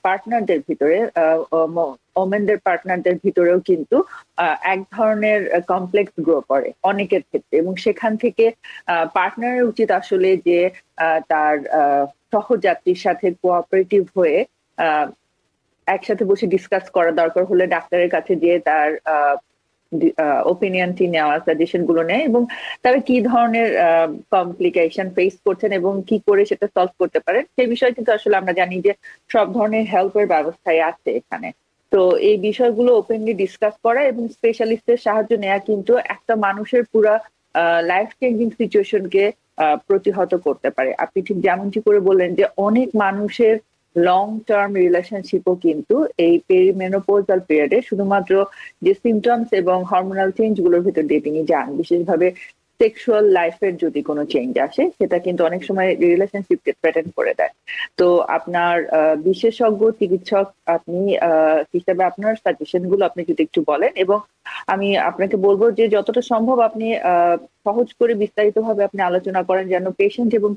পার্টনারদের ভিতরে, ওমেনদের পার্টনারদের ভিতরেও কিন্তু এক ধরনের কমপ্লেক্স গ্রো করে অনেকের ক্ষেত্রে, এবং সেখান থেকে পার্টনারের উচিত আসলে যে তার সহযাত্রীর সাথে কোঅপারেটিভ হয়ে একসাথে বসে ডিসকাস করা, দরকার হলে ডাক্তারের কাছে গিয়ে তার ওপিনিয়নটি নেওয়া, সাজেশন গুলো নেয়, এবং তারা কি ধরনের কমপ্লিকেশন ফেস করছেন এবং কি করে সেটা সলভ করতে পারেন সেই বিষয়ে কিন্তু আসলে আমরা জানি যে সব ধরনের হেল্পের ব্যবস্থাই আছে এখানে। তো এই বিষয়গুলো ওপেনলি ডিসকাস করা এবং স্পেশালিস্টের সাহায্য নেওয়া কিন্তু একটা মানুষের পুরা লাইফ চেঞ্জিং সিচুয়েশনকে প্রতিহত করতে পারে। আপনি ঠিক যেমনটি করে বললেন যে অনেক মানুষের লং টার্ম রিলেশনশিপও কিন্তু এই পেরিমেনোপজাল পিরিয়ডে শুধুমাত্র যে সিমটমস এবং হরমোনাল চেঞ্জ গুলোর ভিতর দিয়ে তিনি যান, বিশেষভাবে সেক্সুয়াল লাইফের যদি কোনো চেঞ্জ আসে সেটা কিন্তু অনেক সময় রিলেশনশিপকে থ্রেটেন করে দেয়। তো আপনার বিশেষজ্ঞ চিকিৎসক আপনি হিসাবে আপনার সাজেশন গুলো আপনি যদি একটু বলেন, এবং আমি আপনাকে বলবো যে যতটা সম্ভব আপনি সহজ করে বিস্তারিত ভাবে আপনি আলোচনা করেন, যেন পেশেন্ট এবং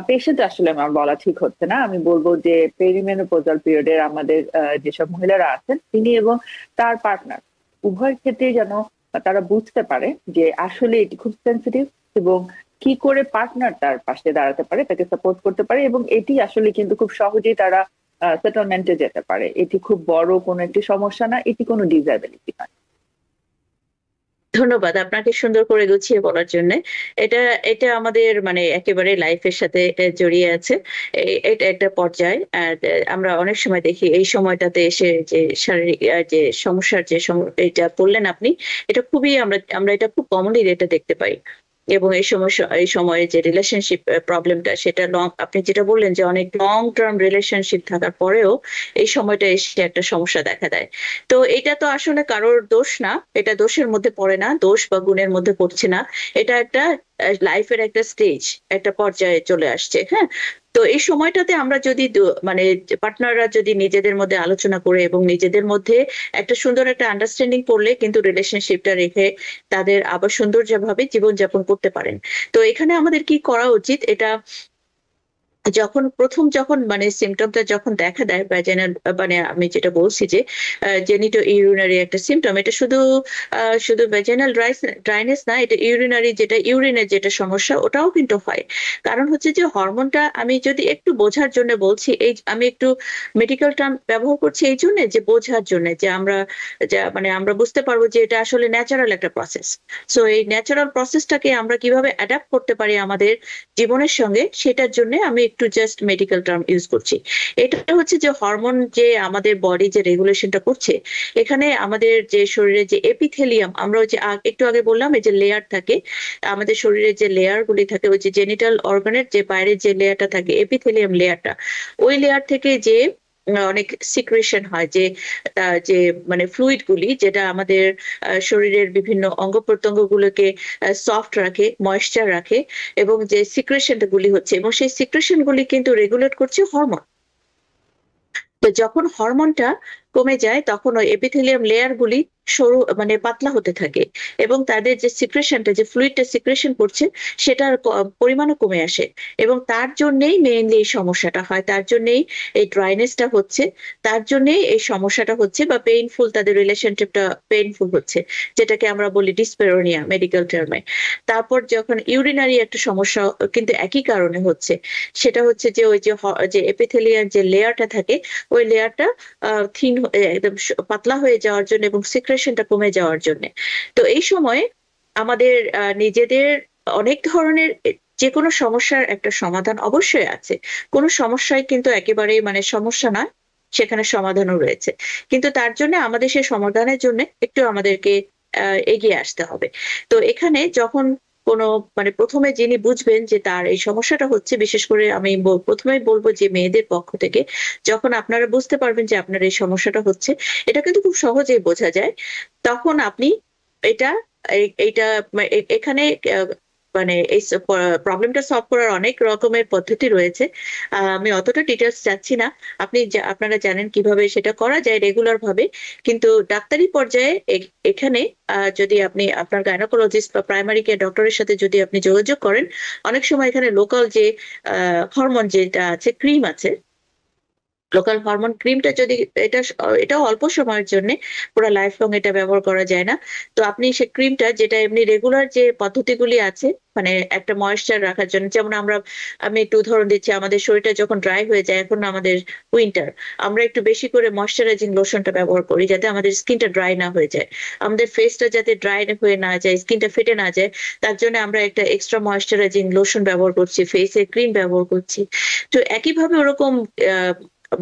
পেশেন্ট আসলে আমার বলা ঠিক হচ্ছে না, আমি বলবো যে পেরিমেনোপজাল পিরিয়ডের আমাদের যেসব মহিলারা আছেন তিনি এবং তার পার্টনার উভয় ক্ষেত্রে যেন তারা বুঝতে পারে যে আসলে এটি খুব সেন্সিটিভ, এবং কি করে পার্টনার তার পাশে দাঁড়াতে পারে, তাকে সাপোর্ট করতে পারে, এবং এটি আসলে কিন্তু খুব সহজেই তারা সেটেলমেন্টে যেতে পারে। এটি খুব বড় কোনো একটি সমস্যা না, এটি কোনো ডিসএবিলিটি নয়। ধন্যবাদ আপনাকে সুন্দর করে গুছিয়ে বলার জন্য। এটা এটা আমাদের মানে একেবারে লাইফের সাথে জড়িয়ে আছে। এটা একটা পর্যায়। আর আমরা অনেক সময় দেখি এই সময়টাতে এসে যে শারীরিক যে সমস্যার এটা বললেন আপনি, এটা খুবই আমরা এটা খুব কমনলি এটা দেখতে পাই। এবং এই সময়ে যে রিলেশনশিপ প্রবলেমটা সেটা আপনি যেটা বললেন যে অনেক লং টার্ম রিলেশনশিপ থাকার পরেও এই সময়টা এসে একটা সমস্যা দেখা দেয়। তো এটা তো আসলে কারোর দোষ না, এটা দোষের মধ্যে পড়ে না, দোষ বা গুণের মধ্যে পড়ছে না, এটা একটা লাইফের একটা স্টেজ, একটা পর্যায়ে চলে আসছে। হ্যাঁ, তো এই সময়টাতে আমরা যদি মানে পার্টনাররা যদি নিজেদের মধ্যে আলোচনা করে এবং নিজেদের মধ্যে একটা সুন্দর একটা আন্ডারস্ট্যান্ডিং করলে কিন্তু রিলেশনশিপটা রেখে তাদের আবার সৌন্দর্যভাবে জীবনযাপন করতে পারেন। তো এখানে আমাদের কি করা উচিত, এটা যখন মানে সিমটমটা যখন দেখা দেয় ভ্যাজাইনাল, মানে আমি যেটা বলছি যে জেনিটো ইউরিনারি একটা সিমটম, এটা শুধু ভ্যাজাইনাল ড্রাইনেস না, এটা ইউরিনারি, যেটা ইউরিনের যেটা সমস্যা ওটাও কিন্তু হয়। কারণ হচ্ছে যে হরমোনটা, আমি যদি একটু বোঝার জন্য বলছি, আমি একটু মেডিকেল টার্ম ব্যবহার করছি এই জন্য যে বোঝার জন্য যে আমরা বুঝতে পারবো যে এটা আসলে ন্যাচারাল একটা প্রসেস। সো এই ন্যাচারাল প্রসেসটাকে আমরা কিভাবে অ্যাডাপ্ট করতে পারি আমাদের জীবনের সঙ্গে, সেটার জন্য আমি একটু জাস্ট মেডিকেল টার্ম ইউজ করছি। এটা হচ্ছে যে হরমোন যে আমাদের বডি যে রেগুলেশনটা করছে, এখানে আমাদের যে শরীরে যে এপিথেলিয়াম, আমরা ওই যে একটু আগে বললাম এই যে লেয়ার থাকে আমাদের শরীরে, যে লেয়ার গুলি থাকে, ওই যে জেনিটাল অর্গানের যে বাইরে যে লেয়ারটা থাকে এপিথেলিয়াম লেয়ারটা, ওই লেয়ার থেকে যে অনেক সিক্রেশন হয়, যে মানে ফ্লুইড গুলি যেটা আমাদের শরীরের বিভিন্ন অঙ্গ প্রত্যঙ্গ গুলোকে সফট রাখে, ময়েশ্চার রাখে, এবং যে সিক্রেশন গুলি হচ্ছে, এবং সেই সিক্রেশন গুলি কিন্তু রেগুলেট করছে হরমোন। তো যখন হরমোনটা কমে যায় তখন ওই এপিথেলিয়াম লেয়ার গুলি সরু মানে পাতলা হতে থাকে, এবং তাদের যে সিক্রেশনটা, যে ফ্লুইডটা সিক্রেশন করছে সেটার পরিমাণও কমে আসে, এবং তার জন্যই মেইনলি এই সমস্যাটা হয়, তার জন্যই এই ড্রাইনেসটা হচ্ছে, তার জন্যই এই সমস্যাটা হচ্ছে, বা পেইনফুল, তাদের রিলেশনশিপটা পেইনফুল হচ্ছে, যেটাকে আমরা বলি ডিসপেরোনিয়া মেডিকেল টার্মে। তারপর যখন ইউরিনারি একটা সমস্যা কিন্তু একই কারণে হচ্ছে, সেটা হচ্ছে যে ওই যে এপিথেলিয়াম যে লেয়ারটা থাকে, ওই লেয়ারটা থিন, একদম পাতলা হয়ে যাওয়ার জন্য এবং সিক্রেশনটা কমে যাওয়ার জন্য। তো এই সময় আমাদের নিজেদের অনেক ধরনের যে কোনো সমস্যার একটা সমাধান অবশ্যই আছে। কোনো সমস্যায় কিন্তু একেবারেই মানে সমস্যা নয়, সেখানে সমাধানও রয়েছে, কিন্তু তার জন্য আমাদের সেই সমাধানের জন্য একটু আমাদেরকে এগিয়ে আসতে হবে। তো এখানে যখন কোনো মানে প্রথমে যিনি বুঝবেন যে তার এই সমস্যাটা হচ্ছে, বিশেষ করে আমি প্রথমেই বলবো যে মেয়েদের পক্ষ থেকে, যখন আপনারা বুঝতে পারবেন যে আপনার এই সমস্যাটা হচ্ছে, এটা কিন্তু খুব সহজেই বোঝা যায়, তখন আপনি এটা এইটা এখানে মানে এই প্রবলেমটা সলভ করার অনেক রকমের পদ্ধতি রয়েছে। আমি অতটা ডিটেলস যাচ্ছি না, আপনারা জানেন কিভাবে সেটা করা যায় রেগুলার ভাবে। কিন্তু ডাক্তারি পর্যায়ে এখানে যদি আপনি আপনার গাইনোকোলজিস্ট বা প্রাইমারি কেয়ার ডক্টরের সাথে যদি আপনি যোগাযোগ করেন, অনেক সময় এখানে লোকাল যে হরমোন যেটা আছে, ক্রিম আছে, লোকাল হরমোন ক্রিমটা যদি এটাও অল্প সময়ের জন্য, পুরো লাইফ লং এটা ব্যবহার করা যায় না। তো আপনি সেই ক্রিমটা, যেটা এমনি রেগুলার যে পদ্ধতিগুলি আছে মানে একটা ময়েশ্চার রাখার জন্য, যেমন আমি একটু উদাহরণ দিচ্ছি, আমাদের শরীরটা যখন ড্রাই হয়ে যায়, এখন আমাদের উইন্টার, আমরা একটু বেশি করে ময়েশ্চারাইজিং লোশনটা ব্যবহার করি যাতে আমাদের স্কিনটা ড্রাই না হয়ে যায়, আমাদের ফেসটা যাতে ড্রাই হয়ে না যায়, স্কিনটা ফেটে না যায়, তার জন্য আমরা একটা এক্সট্রা ময়েশ্চারাইজিং লোশন ব্যবহার করছি, ফেসে ক্রিম ব্যবহার করছি। তো একইভাবে ওরকম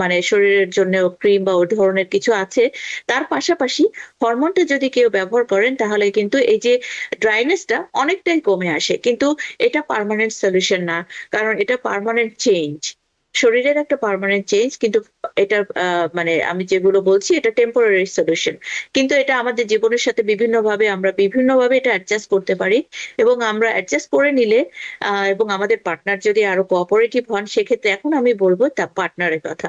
মানে শরীরের জন্য ক্রিম বা ওই ধরনের কিছু আছে। তার পাশাপাশি হরমোনটা যদি কেউ ব্যবহার করেন তাহলে কিন্তু এই যে ড্রাইনেসটা অনেকটাই কমে আসে, কিন্তু এটা পার্মানেন্ট সলিউশন না, কারণ এটা পার্মানেন্ট চেঞ্জ। শরীরের একটা পার্মানেন্ট চেঞ্জ, কিন্তু এটা মানে আমি যেগুলো বলছি এটা টেম্পোরারি সলিউশন, কিন্তু এটা আমাদের জীবনের সাথে আমরা বিভিন্নভাবে এটা অ্যাডজাস্ট করতে পারি। এবং আমরা অ্যাডজাস্ট করে নিলে এবং আমাদের পার্টনার যদি আরো কোঅপারেটিভ হন, সেক্ষেত্রে এখন আমি বলবো তা পার্টনারের কথা।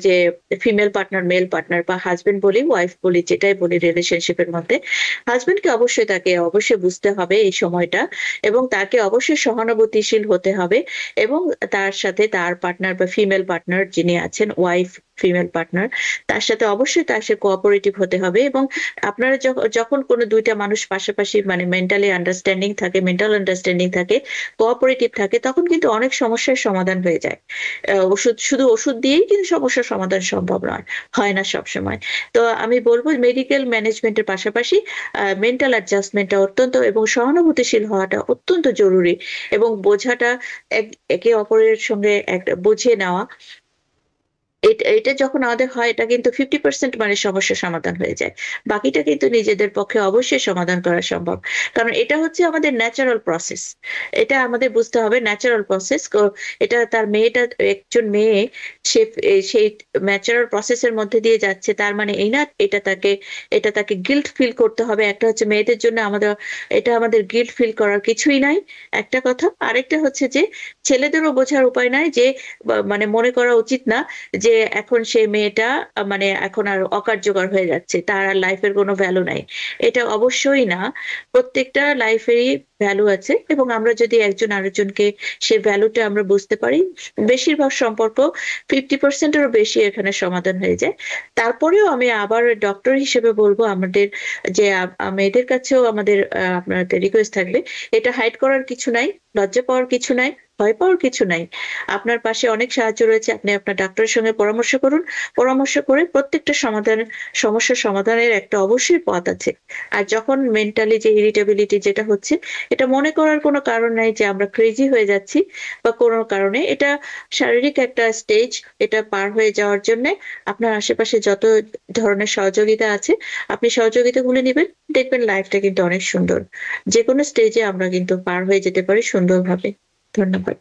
যে ফিমেল পার্টনার, মেল পার্টনার বা হাজবেন্ড বলি ওয়াইফ বলি, যেটাই বলি রিলেশনশিপের মধ্যে, হাজবেন্ডকে অবশ্যই তাকে অবশ্যই বুঝতে হবে এই সময়টা, এবং তাকে অবশ্যই সহানুভূতিশীল হতে হবে। এবং তার সাথে তার পার্টনার বা ফিমেল পার্টনার যিনি আছেন, ওয়াইফ ফিমেল পার্টনার, তার সাথে অবশ্যই তার সাথে কোঅপারেটিভ হতে হবে। এবং আপনারা যখন কোনো দুইটা মানুষ পাশাপাশি মানে মেন্টাল আন্ডারস্ট্যান্ডিং থাকে, কোঅপারেটিভ থাকে, তখন কিন্তু অনেক সমস্যার সমাধান হয়ে যায়। শুধু ওষুধ দিয়েই কিন্তু সমস্যার সমাধান সম্ভব হয় না সব সময়। তো আমি বলবো মেডিকেল ম্যানেজমেন্টের পাশাপাশি মেন্টাল অ্যাডজাস্টমেন্টটা অত্যন্ত, এবং সহানুভূতিশীল হওয়াটা অত্যন্ত জরুরি। এবং বোঝাটা একে অপরের সঙ্গে একটা বুঝে নেওয়া, এটা যখন আমাদের হয়, এটা কিন্তু 50% মানে সমস্যার সমাধান হয়ে যায়। বাকিটা কিন্তু নিজেদের পক্ষে অবশ্যই সমাধান করা সম্ভব, কারণ এটা হচ্ছে আমাদের ন্যাচারাল প্রসেস। এটা আমাদের বুঝতে হবে ন্যাচারাল প্রসেস। এটা তার মেয়েটা, একজন মেয়ে, সে সেই ন্যাচারাল প্রসেসের মধ্যে দিয়ে যাচ্ছে, তার মানে এই না এটা তাকে গিল্ট ফিল করতে হবে। একটা হচ্ছে মেয়েদের জন্য আমাদের গিল্ট ফিল করার কিছুই নাই, একটা কথা। আরেকটা হচ্ছে যে ছেলেদেরও বোঝার উপায় নাই যে মানে মনে করা উচিত না যে এখন সে মেয়েটা মানে এখন আর অকার্যকর হয়ে যাচ্ছে, তার আর লাইফের কোনো ভ্যালু নাই। এটা অবশ্যই না, প্রত্যেকটা লাইফেরই ভ্যালু আছে, এবং আমরা যদি একজন আরেকজনকে সে ভ্যালুটা আমরা বুঝতে পারি, বেশিরভাগ সম্পর্ক 50%-এরও বেশি এখানে সমাধান হয়ে যায়। তারপরেও আমি আবার ডক্টর হিসেবে বলবো আমাদের যে মেয়েদের কাছেও আমাদের আপনাদের রিকোয়েস্ট থাকবে, এটা হাইড করার কিছু নাই, লজ্জা পাওয়ার কিছু নাই, ভয় পাওয়ার কিছু নাই। আপনার পাশে অনেক সাহায্য রয়েছে, আপনি আপনার ডাক্তারের সঙ্গে পরামর্শ করুন। পরামর্শ করে প্রত্যেকটা সমস্যার সমাধানের একটা অবশ্যই পথ আছে। আর যখন মেন্টালি যে ইরিটেবিলিটি যেটা হচ্ছে, এটা মনে করার কোনো কারণ নাই যে আমরা ক্রেজি হয়ে যাচ্ছি বা কোনো কারণে। এটা শারীরিক একটা স্টেজ, এটা পার হয়ে যাওয়ার জন্য আপনার আশেপাশে যত ধরনের সহযোগিতা আছে, আপনি সহযোগিতাগুলো নেবেন, দেখবেন লাইফটা কিন্তু অনেক সুন্দর। যে কোনো স্টেজে আমরা কিন্তু পার হয়ে যেতে পারি সুন্দরভাবে। ধন্যবাদ।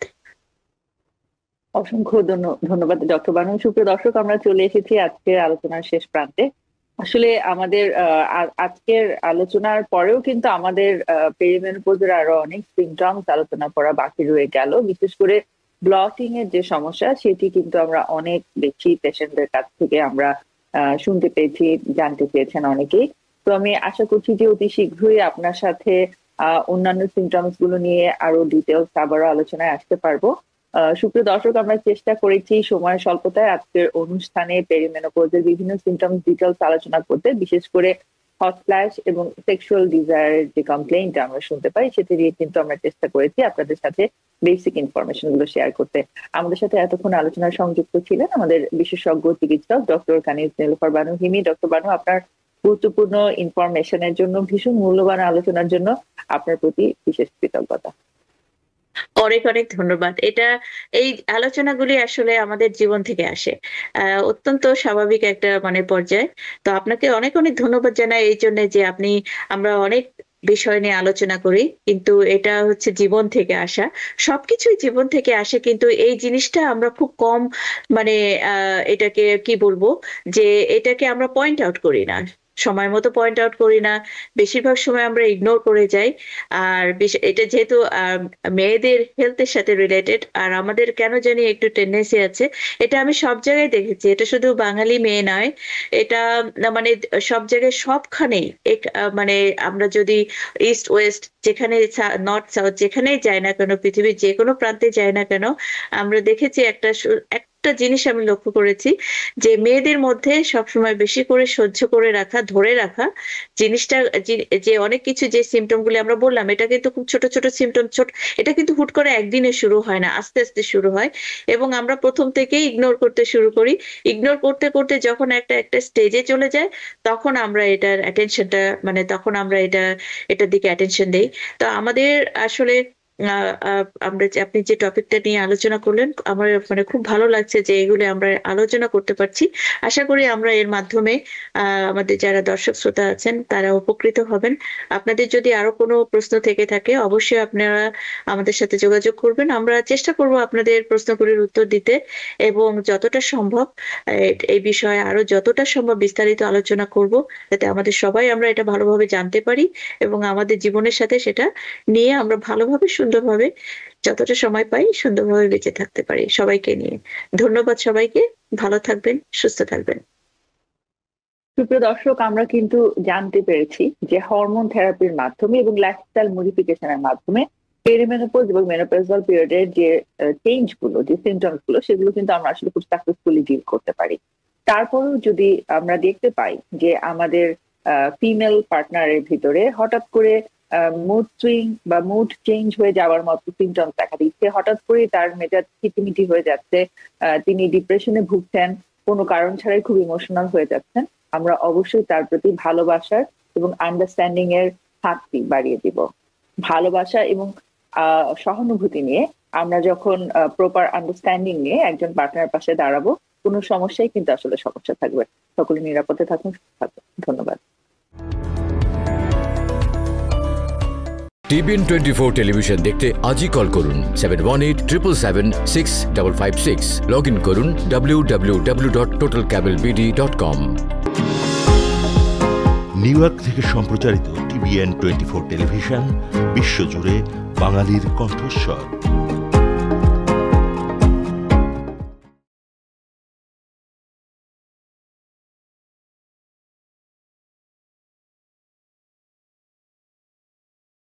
অসংখ্য ধন্যবাদ ডক্টর বানু। সুপ্রিয় দর্শক, আমরা চলে এসেছি আজকের আলোচনার শেষ প্রান্তে। আসলে আমাদের আজকের আলোচনার পরেও কিন্তু আমাদের পেরিমেনোপজের আরো অনেক সিমটমস আলোচনা করা বাকি রয়ে গেল। বিশেষ করে ব্লটিং এর যে সমস্যা, সেটি কিন্তু আমরা অনেক বেশি পেশেন্টদের কাছ থেকে আমরা শুনতে পেয়েছি, জানতে পেরেছেন অনেকেই। তো আমি আশা করছি যে অতি শীঘ্রই আপনার সাথে অন্যান্য সিমটমস গুলো নিয়ে আরো ডিটেলস আবারও আলোচনায় আসতে পারবো। সুপ্রিয় দর্শক, আমরা চেষ্টা করেছি সময়ের স্বল্পতায় আজকের অনুষ্ঠানে পেরিমেনোপজের বিভিন্ন সিমটমস ডিটেলস আলোচনা করতে, বিশেষ করে হট ফ্ল্যাশ এবং সেক্সুয়াল ডিজায়ারের যে কমপ্লেইনটা আমরা শুনতে পাই, সেটি নিয়ে কিন্তু আমরা চেষ্টা করেছি আপনাদের সাথে বেসিক ইনফরমেশন গুলো শেয়ার করতে। আমাদের সাথে এতক্ষণ আলোচনায় সংযুক্ত ছিলেন আমাদের বিশেষজ্ঞ চিকিৎসক ডক্টর কানিজ নেলুফার বানু হিমি। ডক্টর বানু, আপনার গুরুত্বপূর্ণ ইনফরমেশনের জন্য, ভীষণ মূল্যবান আলোচনার জন্য আপনার প্রতি বিশেষ কৃতজ্ঞতা। অনেক অনেক ধন্যবাদ। এই আলোচনাগুলি আসলে আমাদের জীবন থেকে আসে, অত্যন্ত স্বাভাবিক একটা মানে পর্যায়ে। তো আপনাকে অনেক অনেক ধন্যবাদ জানাই এই জন্য যে আমরা অনেক বিষয় নিয়ে আলোচনা করি, কিন্তু এটা হচ্ছে জীবন থেকে আসা, সবকিছুই জীবন থেকে আসে, কিন্তু এই জিনিসটা আমরা খুব কম মানে এটাকে কি বলবো, যে এটাকে আমরা পয়েন্ট আউট করি না, সময় মতো পয়েন্ট আউট করি না, বেশিরভাগ সময় আমরা ইগনোর করে যাই। আর এটা যেহেতু মেয়েদের হেলথের সাথে রিলেটেড, আর আমাদের কেন জানি একটু টেন্ডেন্সি আছে, এটা আমি সব জায়গায় দেখেছি, এটা শুধু বাঙালি মেয়ে নয়, এটা মানে সব জায়গায় সবখানেই মানে আমরা যদি ইস্ট ওয়েস্ট যেখানে, নর্থ সাউথ যেখানেই যাই না কেন, পৃথিবীর যে কোনো প্রান্তে যাই না কেন, আমরা দেখেছি একটা জিনিস আমি লক্ষ্য করেছি, যে মেয়েদের মধ্যে সবসময় বেশি করে সহ্য করে রাখা, ধরে রাখা জিনিসটা, যে অনেক কিছু যে সিমটম গুলি আমরা বললাম, এটা কিন্তু খুব ছোট ছোট সিমটম, এটা কিন্তু হুট করে একদিনে শুরু হয় না, আস্তে আস্তে শুরু হয়। এবং আমরা প্রথম থেকেই ইগনোর করতে শুরু করি, ইগনোর করতে করতে যখন একটা স্টেজে চলে যায়, তখন আমরা তখন আমরা এটার দিকে অ্যাটেনশন দেই। তো আমাদের আসলে আপনি যে টপিকটা নিয়ে আলোচনা করলেন, আমার মানে খুব ভালো লাগছে যে এগুলো আমরা আলোচনা করতে পারছি। আশা করি আমরা এর মাধ্যমে আমাদের যারা দর্শক শ্রোতা আছেন তারা উপকৃত হবেন। আপনাদের যদি আরো কোনো প্রশ্ন থেকে থাকে অবশ্যই আপনারা আমাদের সাথে যোগাযোগ করবেন। আমরা চেষ্টা করব আপনাদের প্রশ্নগুলির উত্তর দিতে এবং যতটা সম্ভব এই বিষয়ে আরো যতটা সম্ভব বিস্তারিত আলোচনা করব, যাতে আমাদের সবাই আমরা এটা ভালোভাবে জানতে পারি এবং আমাদের জীবনের সাথে সেটা নিয়ে আমরা ভালোভাবে সুন্দরভাবে যতটা সময় পাই সুন্দরভাবে বেঁচে থাকতে পারি সবাইকে নিয়ে। ধন্যবাদ সবাইকে। ভালো থাকবেন, সুস্থ থাকবেন। সুপ্রিয় দর্শক, আমরা কিন্তু জানতে পেরেছি যে হরমোন থেরাপির মাধ্যমে এবং লাইফস্টাইল মডিফিকেশনের মাধ্যমে পেরিমেনোপজ এবং মেনোপজাল পিরিয়ডের যে চেঞ্জ গুলো, যে সিমটমস গুলো, সেগুলো কিন্তু আমরা আসলে খুব সাকসেসফুলি ডিল করতে পারি। তারপরেও যদি আমরা দেখতে পাই যে আমাদের ফিমেল পার্টনারের ভিতরে হঠাৎ করে মুড সুইং বা মুড চেঞ্জ হয়ে যাওয়ার মতো সিমটমস দেখা দিচ্ছে, হঠাৎ করে তার মেজাজ খিটিমিটি হয়ে যাচ্ছে, তিনি ডিপ্রেশনে ভুগছেন, কোনো কারণ ছাড়াই খুব ইমোশনাল হয়ে যাচ্ছেন, আমরা অবশ্যই তার প্রতি ভালোবাসার এবং আন্ডারস্ট্যান্ডিং এর হাতটি বাড়িয়ে দিব। ভালোবাসা এবং সহানুভূতি নিয়ে আমরা যখন প্রপার আন্ডারস্ট্যান্ডিং নিয়ে একজন পার্টনার পাশে দাঁড়াবো, কোনো সমস্যাই কিন্তু আসলে সমস্যা থাকবে। সকলে নিরাপদে থাকুন, সুস্থ থাকুন। ধন্যবাদ। টিবিএন 24 টেলিভিশন দেখতে আজই কল করুন 7187776556। লগ ইন করুন www.totalcablebd.com। নিউ ইয়র্ক থেকে সম্প্রচারিত টিবিএন 24 টেলিভিশন বিশ্বজুড়ে বাঙালির কণ্ঠস্বর।